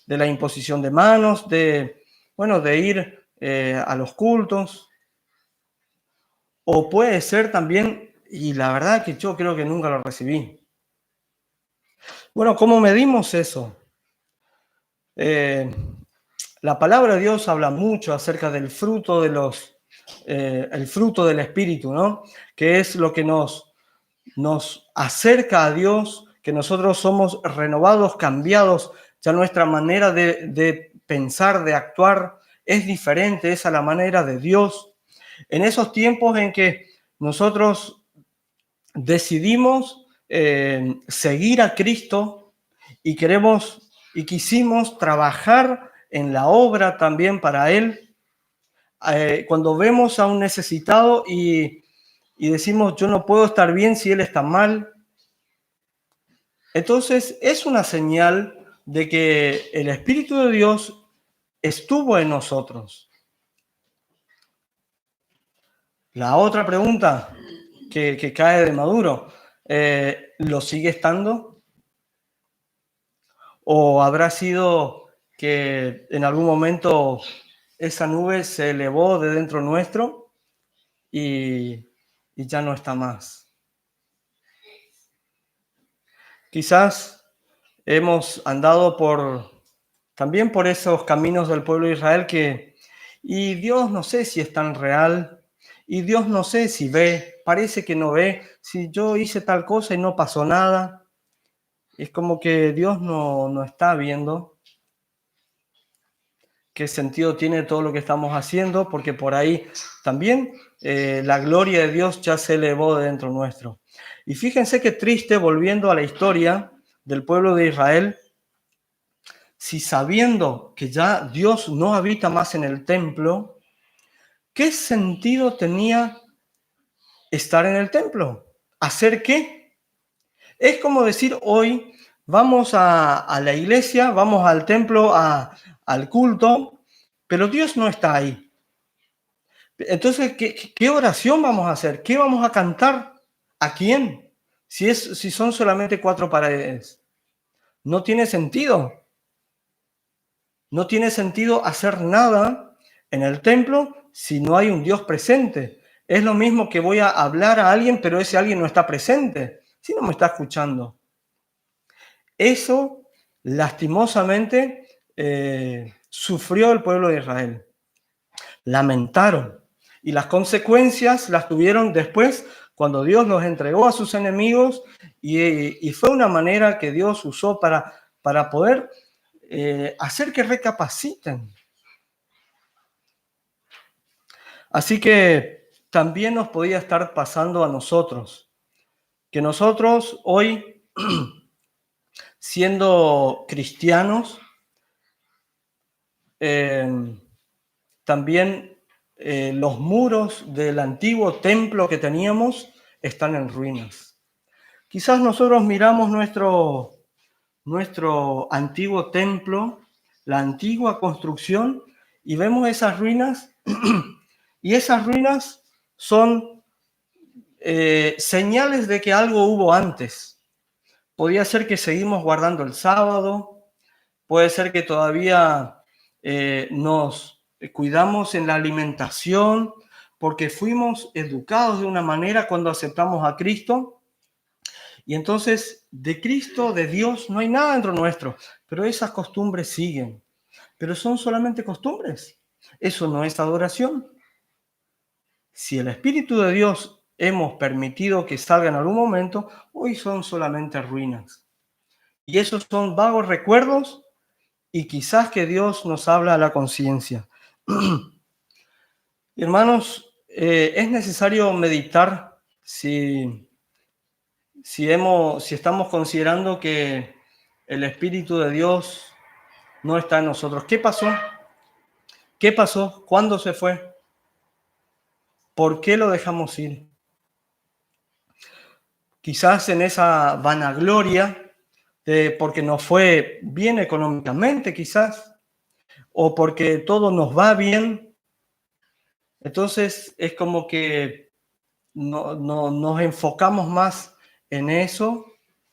de la imposición de manos, de ir a los cultos. O puede ser también, y la verdad que yo creo que nunca lo recibí. Bueno, ¿cómo medimos eso? La palabra de Dios habla mucho acerca del fruto el fruto del Espíritu, ¿no? Que es lo que nos acerca a Dios, que nosotros somos renovados, cambiados, ya nuestra manera de pensar, de actuar es diferente, es a la manera de Dios. En esos tiempos en que nosotros decidimos seguir a Cristo y quisimos trabajar en la obra también para Él, cuando vemos a un necesitado y decimos, yo no puedo estar bien si Él está mal, entonces es una señal de que el Espíritu de Dios estuvo en nosotros. La otra pregunta que cae de Maduro, ¿lo sigue estando? ¿O habrá sido que en algún momento esa nube se elevó de dentro nuestro y ya no está más? Quizás hemos andado también por esos caminos del pueblo de Israel y Dios no sé si es tan real, y Dios no sé si ve, parece que no ve, si yo hice tal cosa y no pasó nada, es como que Dios no está viendo qué sentido tiene todo lo que estamos haciendo, porque por ahí también la gloria de Dios ya se elevó de dentro nuestro. Y fíjense qué triste, volviendo a la historia del pueblo de Israel, si sabiendo que ya Dios no habita más en el templo, ¿qué sentido tenía estar en el templo? ¿Hacer qué? Es como decir hoy, vamos a la iglesia, vamos al templo, al culto, pero Dios no está ahí. Entonces, ¿qué oración vamos a hacer? ¿Qué vamos a cantar? ¿A quién? Si son solamente 4 paredes. No tiene sentido. No tiene sentido hacer nada en el templo si no hay un Dios presente. Es lo mismo que voy a hablar a alguien, pero ese alguien no está presente, si no me está escuchando. Eso, lastimosamente, sufrió el pueblo de Israel. Lamentaron. Y las consecuencias las tuvieron después cuando Dios los entregó a sus enemigos y fue una manera que Dios usó para poder hacer que recapaciten. Así que también nos podía estar pasando a nosotros, que nosotros hoy, siendo cristianos, también los muros del antiguo templo que teníamos están en ruinas. Quizás nosotros miramos nuestro antiguo templo, la antigua construcción, y vemos esas ruinas, y esas ruinas son señales de que algo hubo antes. Podría ser que seguimos guardando el sábado, puede ser que todavía nos cuidamos en la alimentación, porque fuimos educados de una manera cuando aceptamos a Cristo. Y entonces de Cristo, de Dios, no hay nada dentro nuestro, pero esas costumbres siguen. Pero son solamente costumbres. Eso no es adoración. Si el Espíritu de Dios hemos permitido que salga en algún momento, hoy son solamente ruinas. Y esos son vagos recuerdos y quizás que Dios nos habla a la conciencia. Hermanos, es necesario meditar si estamos considerando que el Espíritu de Dios no está en nosotros. ¿Qué pasó? ¿Qué pasó? ¿Cuándo se fue? ¿Por qué lo dejamos ir? Quizás en esa vanagloria, porque nos fue bien económicamente, quizás, o porque todo nos va bien. Entonces es como que nos enfocamos más en eso,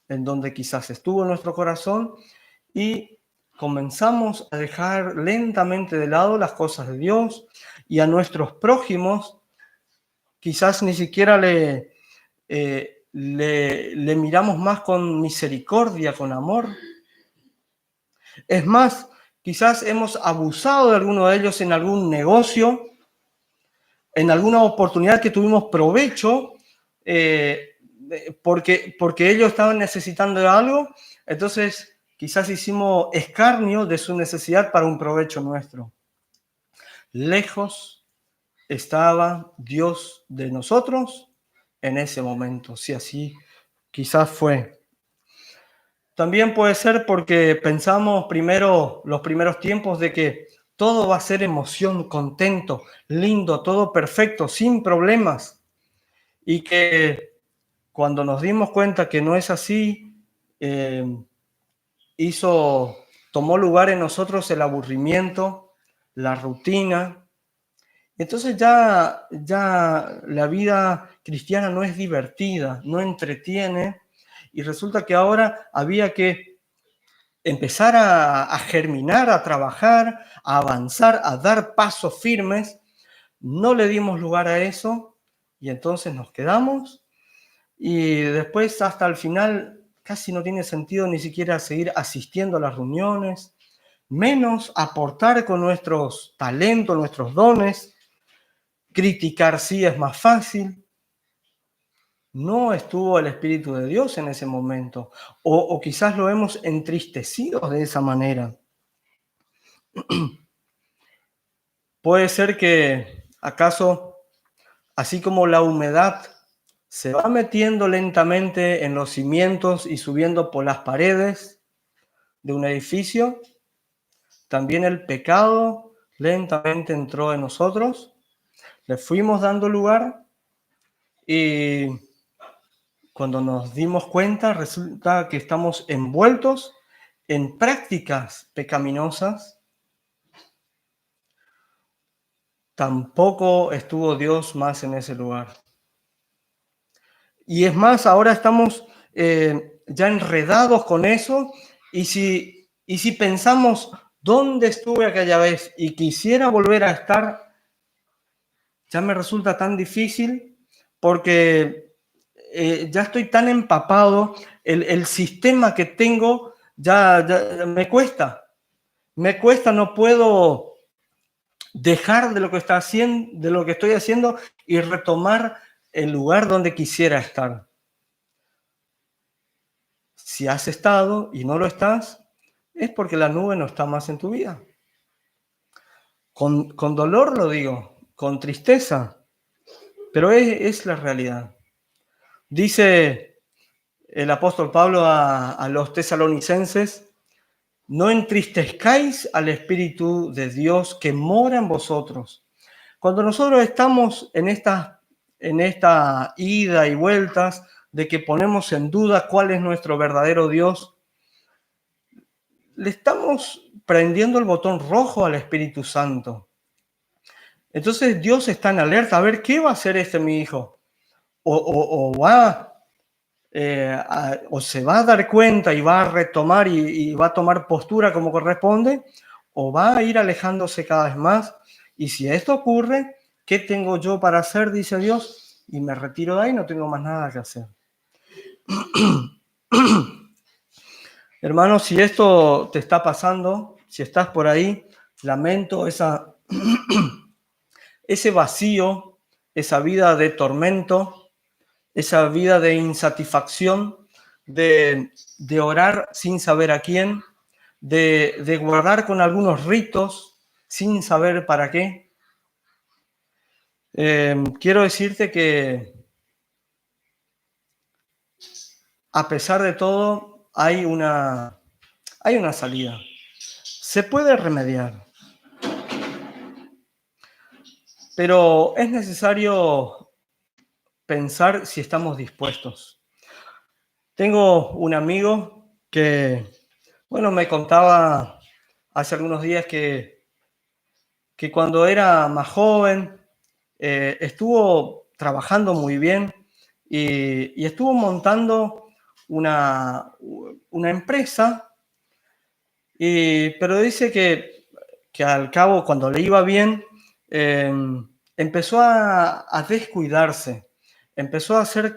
en donde quizás estuvo nuestro corazón, y comenzamos a dejar lentamente de lado las cosas de Dios y a nuestros prójimos. Quizás ni siquiera le miramos más con misericordia, con amor. Es más, quizás hemos abusado de alguno de ellos en algún negocio, en alguna oportunidad que tuvimos provecho, porque ellos estaban necesitando de algo, entonces quizás hicimos escarnio de su necesidad para un provecho nuestro. Lejos estaba Dios de nosotros en ese momento, si así quizás fue. También puede ser porque pensamos los primeros tiempos de que todo va a ser emoción, contento, lindo, todo perfecto, sin problemas. Y que cuando nos dimos cuenta que no es así, tomó lugar en nosotros el aburrimiento, la rutina, Entonces ya la vida cristiana no es divertida, no entretiene, y resulta que ahora había que empezar a germinar, a trabajar, a avanzar, a dar pasos firmes. No le dimos lugar a eso y entonces nos quedamos y después hasta el final casi no tiene sentido ni siquiera seguir asistiendo a las reuniones, menos aportar con nuestros talentos, nuestros dones. Criticar sí es más fácil. No estuvo el Espíritu de Dios en ese momento, o quizás lo hemos entristecido de esa manera. Puede ser que, acaso, así como la humedad se va metiendo lentamente en los cimientos y subiendo por las paredes de un edificio, también el pecado lentamente entró en nosotros, le fuimos dando lugar y cuando nos dimos cuenta resulta que estamos envueltos en prácticas pecaminosas. Tampoco estuvo Dios más en ese lugar. Y es más, ahora estamos ya enredados con eso y si pensamos dónde estuve aquella vez y quisiera volver a estar, ya me resulta tan difícil porque ya estoy tan empapado, el sistema que tengo ya me cuesta, no puedo dejar de lo que estoy haciendo y retomar el lugar donde quisiera estar. Si has estado y no lo estás, es porque la nube no está más en tu vida. Con dolor lo digo, con tristeza, pero es la realidad. Dice el apóstol Pablo a los tesalonicenses: no entristezcáis al Espíritu de Dios que mora en vosotros. Cuando nosotros estamos en esta ida y vueltas de que ponemos en duda cuál es nuestro verdadero Dios, le estamos prendiendo el botón rojo al Espíritu Santo. Entonces Dios está en alerta, a ver, ¿qué va a hacer mi hijo? O se va a dar cuenta y va a retomar y va a tomar postura como corresponde, o va a ir alejándose cada vez más. Y si esto ocurre, ¿qué tengo yo para hacer? Dice Dios, y me retiro de ahí, no tengo más nada que hacer. Hermano, si esto te está pasando, si estás por ahí, lamento ese vacío, esa vida de tormento, esa vida de insatisfacción, de orar sin saber a quién, de guardar con algunos ritos sin saber para qué. Quiero decirte que a pesar de todo hay una salida. Se puede remediar, pero es necesario pensar si estamos dispuestos. Tengo un amigo que, me contaba hace algunos días que cuando era más joven estuvo trabajando muy bien y estuvo montando una empresa, pero dice que al cabo, cuando le iba bien, empezó a descuidarse, empezó a hacer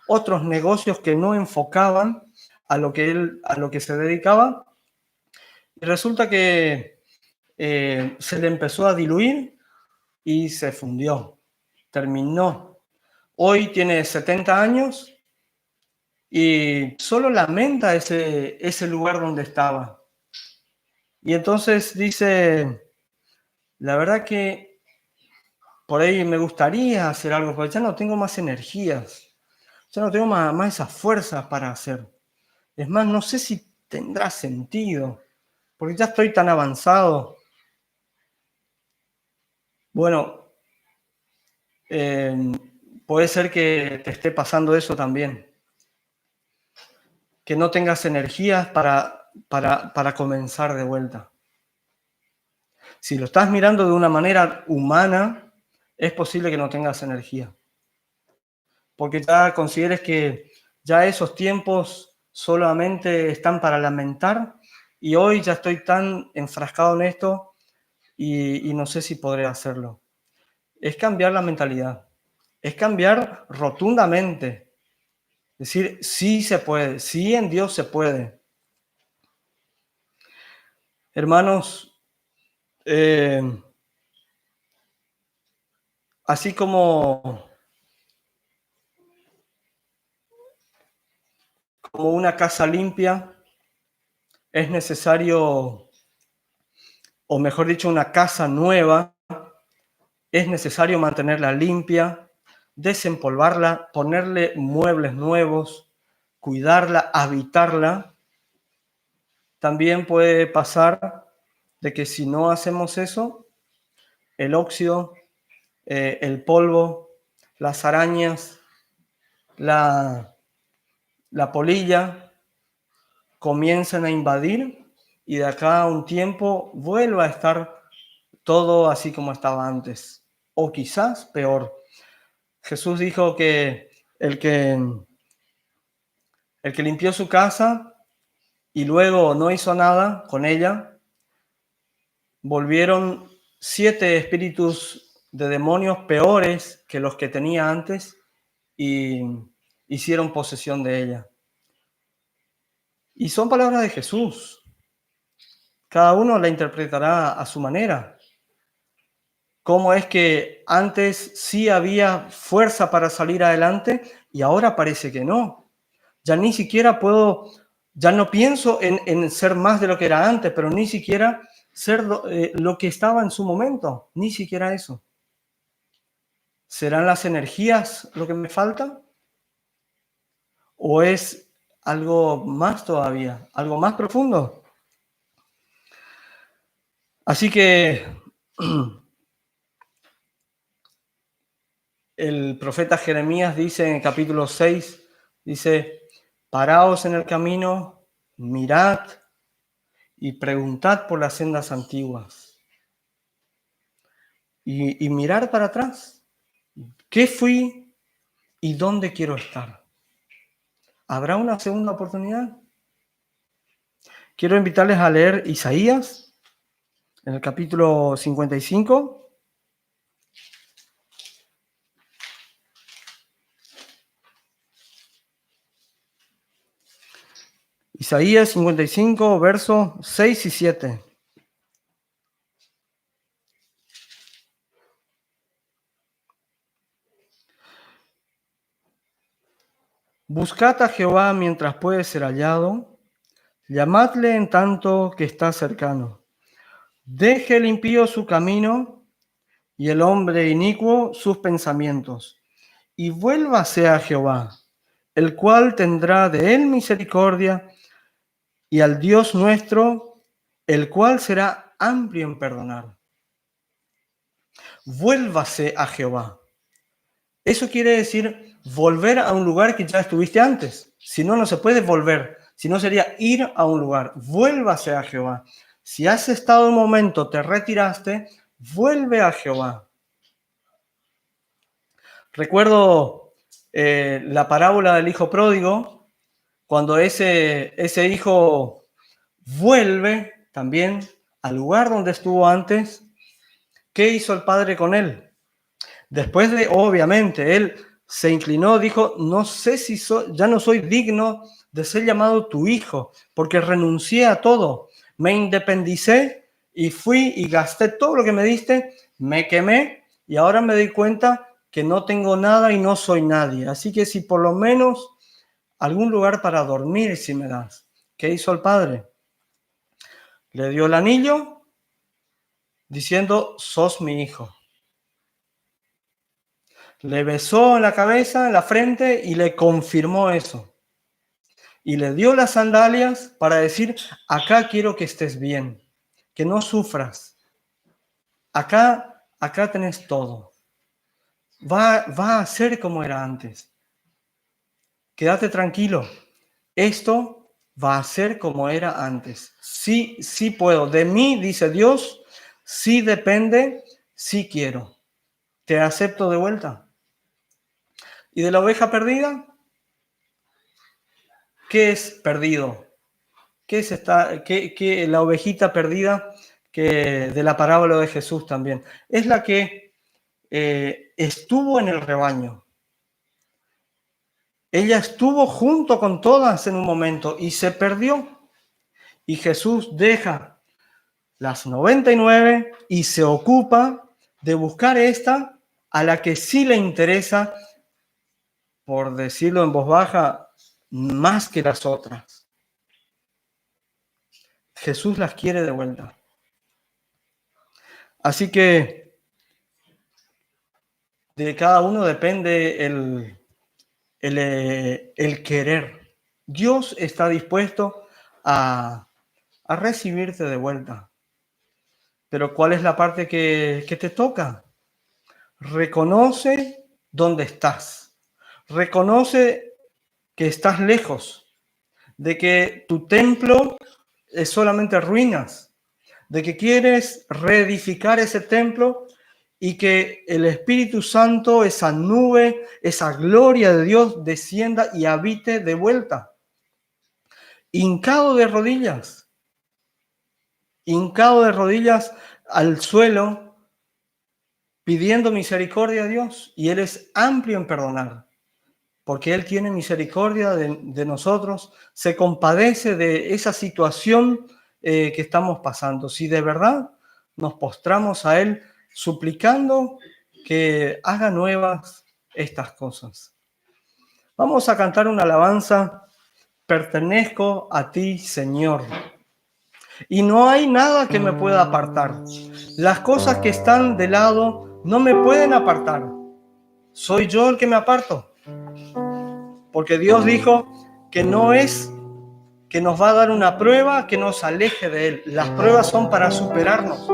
otros negocios que no enfocaban a lo que se dedicaba, y resulta que se le empezó a diluir y se fundió, terminó. Hoy tiene 70 años y solo lamenta ese lugar donde estaba. Y entonces dice, la verdad que por ahí me gustaría hacer algo, pero ya no tengo más energías, ya no tengo más esas fuerzas para hacer. Es más, no sé si tendrá sentido, porque ya estoy tan avanzado. Bueno, puede ser que te esté pasando eso también, que no tengas energías para comenzar de vuelta. Si lo estás mirando de una manera humana, es posible que no tengas energía. Porque ya consideres que ya esos tiempos solamente están para lamentar y hoy ya estoy tan enfrascado en esto y no sé si podré hacerlo. Es cambiar la mentalidad, es cambiar rotundamente. Decir, sí se puede, sí en Dios se puede. Hermanos, así como una casa limpia, es necesario, o mejor dicho, una casa nueva, es necesario mantenerla limpia, desempolvarla, ponerle muebles nuevos, cuidarla, habitarla. También puede pasar de que si no hacemos eso, el óxido, el polvo, las arañas, la polilla comienzan a invadir y de acá a un tiempo vuelva a estar todo así como estaba antes, o quizás peor. Jesús dijo que el que limpió su casa y luego no hizo nada con ella, volvieron 7 espíritus de demonios peores que los que tenía antes y hicieron posesión de ella. Y son palabras de Jesús. Cada uno la interpretará a su manera. Cómo es que antes sí había fuerza para salir adelante y ahora parece que no. Ya ni siquiera puedo, ya no pienso en ser más de lo que era antes, pero ni siquiera ser lo que estaba en su momento, ni siquiera eso. ¿Serán las energías lo que me falta? ¿O es algo más todavía, algo más profundo? Así que el profeta Jeremías dice en el capítulo 6, dice, paraos en el camino, mirad y preguntad por las sendas antiguas. Y mirar para atrás. ¿Qué fui y dónde quiero estar? ¿Habrá una segunda oportunidad? Quiero invitarles a leer Isaías, en el capítulo 55. Isaías 55, versos 6 y 7. Buscad a Jehová mientras puede ser hallado, llamadle en tanto que está cercano. Deje el impío su camino y el hombre inicuo sus pensamientos, y vuélvase a Jehová, el cual tendrá de él misericordia, y al Dios nuestro, el cual será amplio en perdonar. Vuélvase a Jehová. Eso quiere decir volver a un lugar que ya estuviste antes. Si no, no se puede volver. Si no, sería ir a un lugar. Vuélvase a Jehová. Si has estado un momento, te retiraste, vuelve a Jehová. Recuerdo la parábola del hijo pródigo, cuando ese hijo vuelve también al lugar donde estuvo antes. ¿Qué hizo el padre con él? Después de, obviamente, él se inclinó, dijo, no sé si ya no soy digno de ser llamado tu hijo, porque renuncié a todo, me independicé y fui y gasté todo lo que me diste, me quemé y ahora me doy cuenta que no tengo nada y no soy nadie. Así que si por lo menos algún lugar para dormir si me das. ¿Qué hizo el padre? Le dio el anillo diciendo, sos mi hijo. Le besó en la cabeza, en la frente y le confirmó eso. Y le dio las sandalias para decir, acá quiero que estés bien, que no sufras. Acá tenés todo. Va a ser como era antes. Quédate tranquilo. Esto va a ser como era antes. Sí puedo. De mí, dice Dios, Sí depende, sí quiero. Te acepto de vuelta. ¿Y de la oveja perdida? ¿Qué es perdido? ¿Qué es la ovejita perdida que de la parábola de Jesús también? Es la que estuvo en el rebaño. Ella estuvo junto con todas en un momento y se perdió. Y Jesús deja las 99 y se ocupa de buscar esta a la que sí le interesa, por decirlo en voz baja, más que las otras. Jesús las quiere de vuelta. Así que de cada uno depende el querer. Dios está dispuesto a recibirte de vuelta. Pero ¿cuál es la parte que te toca? Reconoce dónde estás. Reconoce que estás lejos, de que tu templo es solamente ruinas, de que quieres reedificar ese templo y que el Espíritu Santo, esa nube, esa gloria de Dios descienda y habite de vuelta. Hincado de rodillas al suelo, pidiendo misericordia a Dios, y Él es amplio en perdonar, porque Él tiene misericordia de nosotros, se compadece de esa situación que estamos pasando. Si de verdad nos postramos a Él suplicando que haga nuevas estas cosas. Vamos a cantar una alabanza: pertenezco a ti, Señor, y no hay nada que me pueda apartar. Las cosas que están de lado no me pueden apartar. Soy yo el que me aparto. Porque Dios dijo que no es que nos va a dar una prueba que nos aleje de Él. Las pruebas son para superarnos.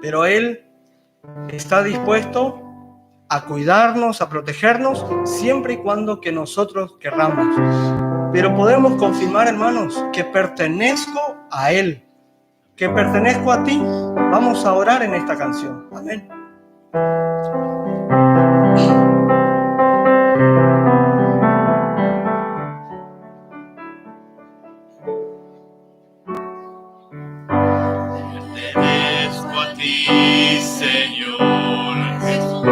Pero Él está dispuesto a cuidarnos, a protegernos, siempre y cuando que nosotros querramos. Pero podemos confirmar, hermanos, que pertenezco a Él, que pertenezco a ti. Vamos a orar en esta canción. Amén. Pertenezco a ti, Señor Jesús,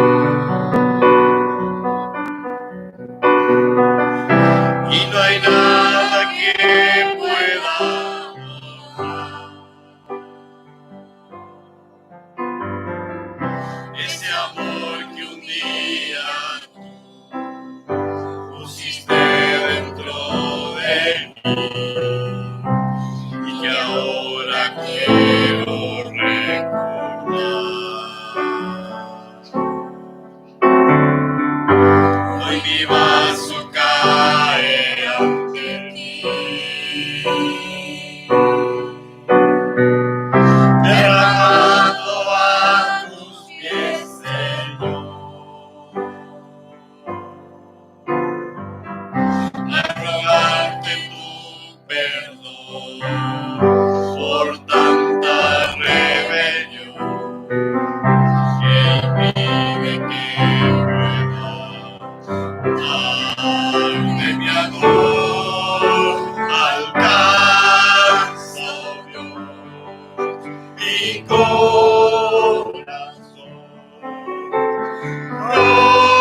y no hay nada que pueda borrar ese amor que un día pusiste dentro de mí y que ahora quiero recordar. Hoy mi vaso cae ante ti, derramado a tus pies, Señor, a rogarte tu perdón por tanta rebelión que impide que pueda darte mi amor. Alcanza, oh Dios, mi corazón,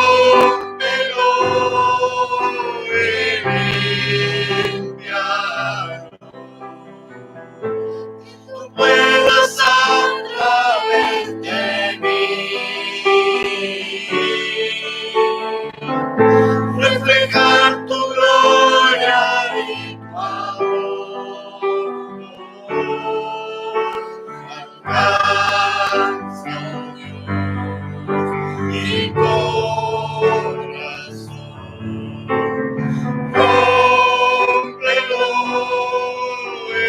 rómpelo y límpialo. Tú puedas a través de mí reflejar tu gloria y tu amor. Alcanza, oh Dios, mi corazón, rómpelo y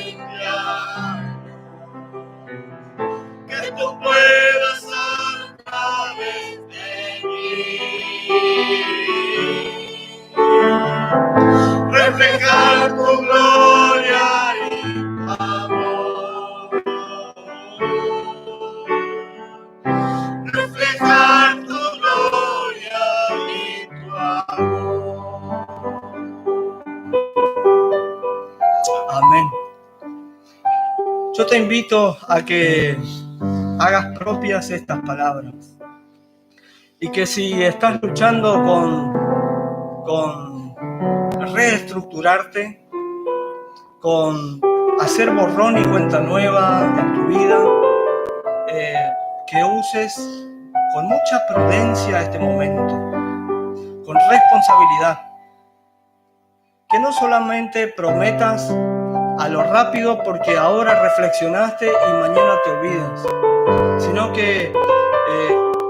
limpia, que tú puedas a través de mí reflejar tu gloria y tu amor. te invito a que hagas propias estas palabras y que si estás luchando con reestructurarte, con hacer borrón y cuenta nueva en tu vida, que uses con mucha prudencia este momento, con responsabilidad, que no solamente prometas a lo rápido porque ahora reflexionaste y mañana te olvidas, sino que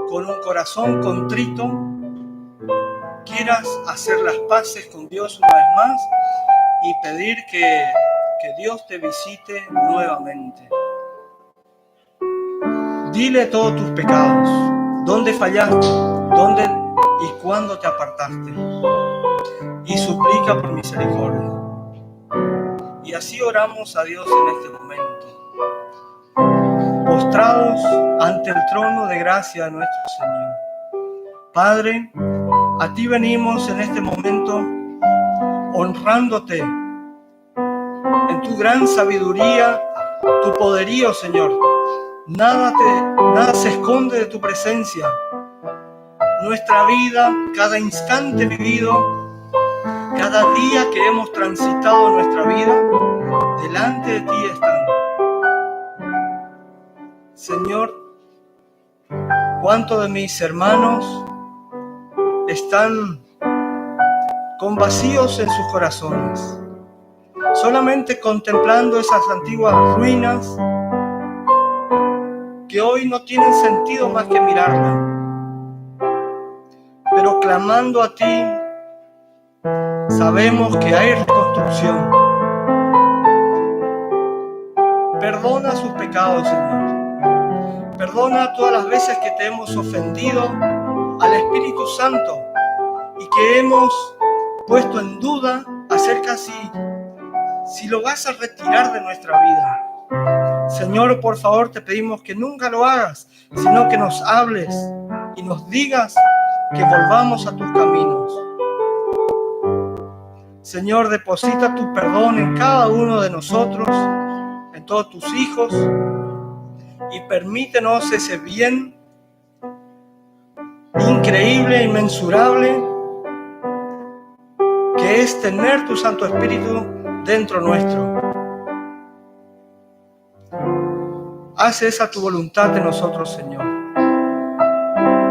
con un corazón contrito quieras hacer las paces con Dios una vez más y pedir que Dios te visite nuevamente. Dile todos tus pecados, dónde fallaste, dónde y cuándo te apartaste, y suplica por misericordia. Y así oramos a Dios en este momento, postrados ante el trono de gracia de nuestro Señor. Padre, a ti venimos en este momento honrándote en tu gran sabiduría, tu poderío, Señor. Nada se esconde de tu presencia. Nuestra vida, cada instante vivido, cada día que hemos transitado en nuestra vida, delante de ti están. Señor, ¿cuántos de mis hermanos están con vacíos en sus corazones, solamente contemplando esas antiguas ruinas que hoy no tienen sentido más que mirarlas, pero clamando a ti, sabemos que hay reconstrucción. Perdona sus pecados, Señor. Perdona todas las veces que te hemos ofendido al Espíritu Santo y que hemos puesto en duda acerca si lo vas a retirar de nuestra vida. Señor, por favor, te pedimos que nunca lo hagas, sino que nos hables y nos digas que volvamos a tus caminos. Señor, deposita tu perdón en cada uno de nosotros, en todos tus hijos, y permítenos ese bien increíble, inmensurable, que es tener tu Santo Espíritu dentro nuestro. Haz esa tu voluntad en nosotros, Señor.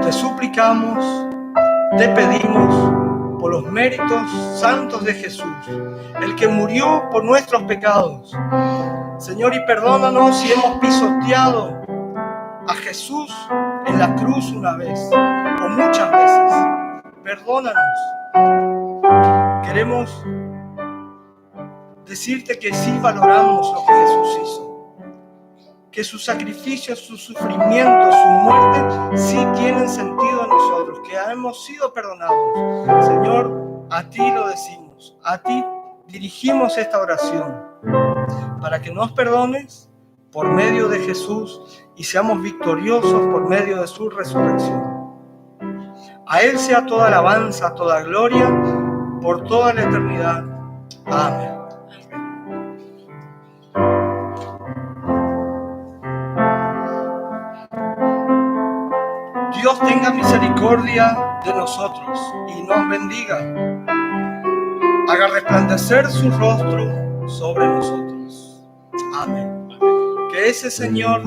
Te suplicamos, te pedimos por los méritos santos de Jesús, el que murió por nuestros pecados. Señor, y perdónanos si hemos pisoteado a Jesús en la cruz una vez o muchas veces. Perdónanos. Queremos decirte que sí valoramos lo que Jesús hizo, que su sacrificio, su sufrimiento, su muerte sí tienen sentido en nosotros, que hemos sido perdonados. Señor, a ti lo decimos, a ti dirigimos esta oración, para que nos perdones por medio de Jesús y seamos victoriosos por medio de su resurrección. A Él sea toda alabanza, toda gloria, por toda la eternidad. Amén. Dios tenga misericordia de nosotros y nos bendiga. Haga resplandecer su rostro sobre nosotros. Amén. Que ese Señor,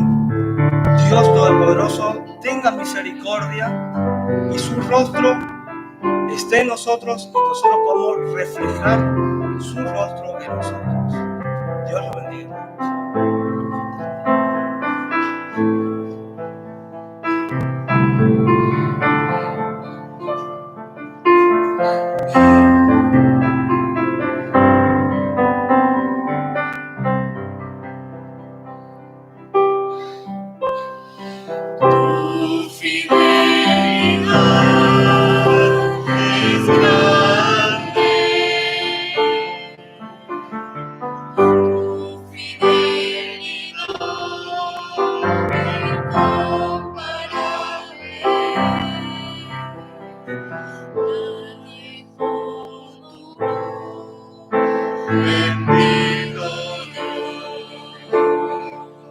Dios Todopoderoso, tenga misericordia y su rostro esté en nosotros y nosotros podamos reflejar su rostro en nosotros. Dios lo bendiga. Tu fidelidad es grande, tu fidelidad incomparable. Nadie como tú, bendito Dios.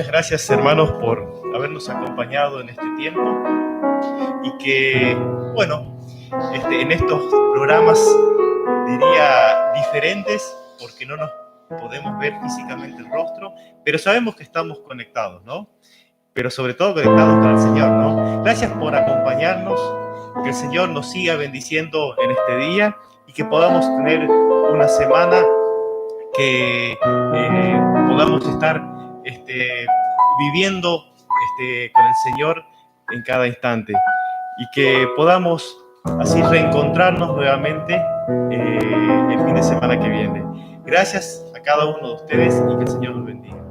Muchas gracias, hermanos, por habernos acompañado en este tiempo y que, bueno, en estos programas, diría, diferentes, porque no nos podemos ver físicamente el rostro, pero sabemos que estamos conectados, ¿no? Pero sobre todo conectados con el Señor, ¿no? Gracias por acompañarnos, que el Señor nos siga bendiciendo en este día y que podamos tener una semana que podamos estar viviendo con el Señor en cada instante y que podamos así reencontrarnos nuevamente el fin de semana que viene. Gracias a cada uno de ustedes y que el Señor los bendiga.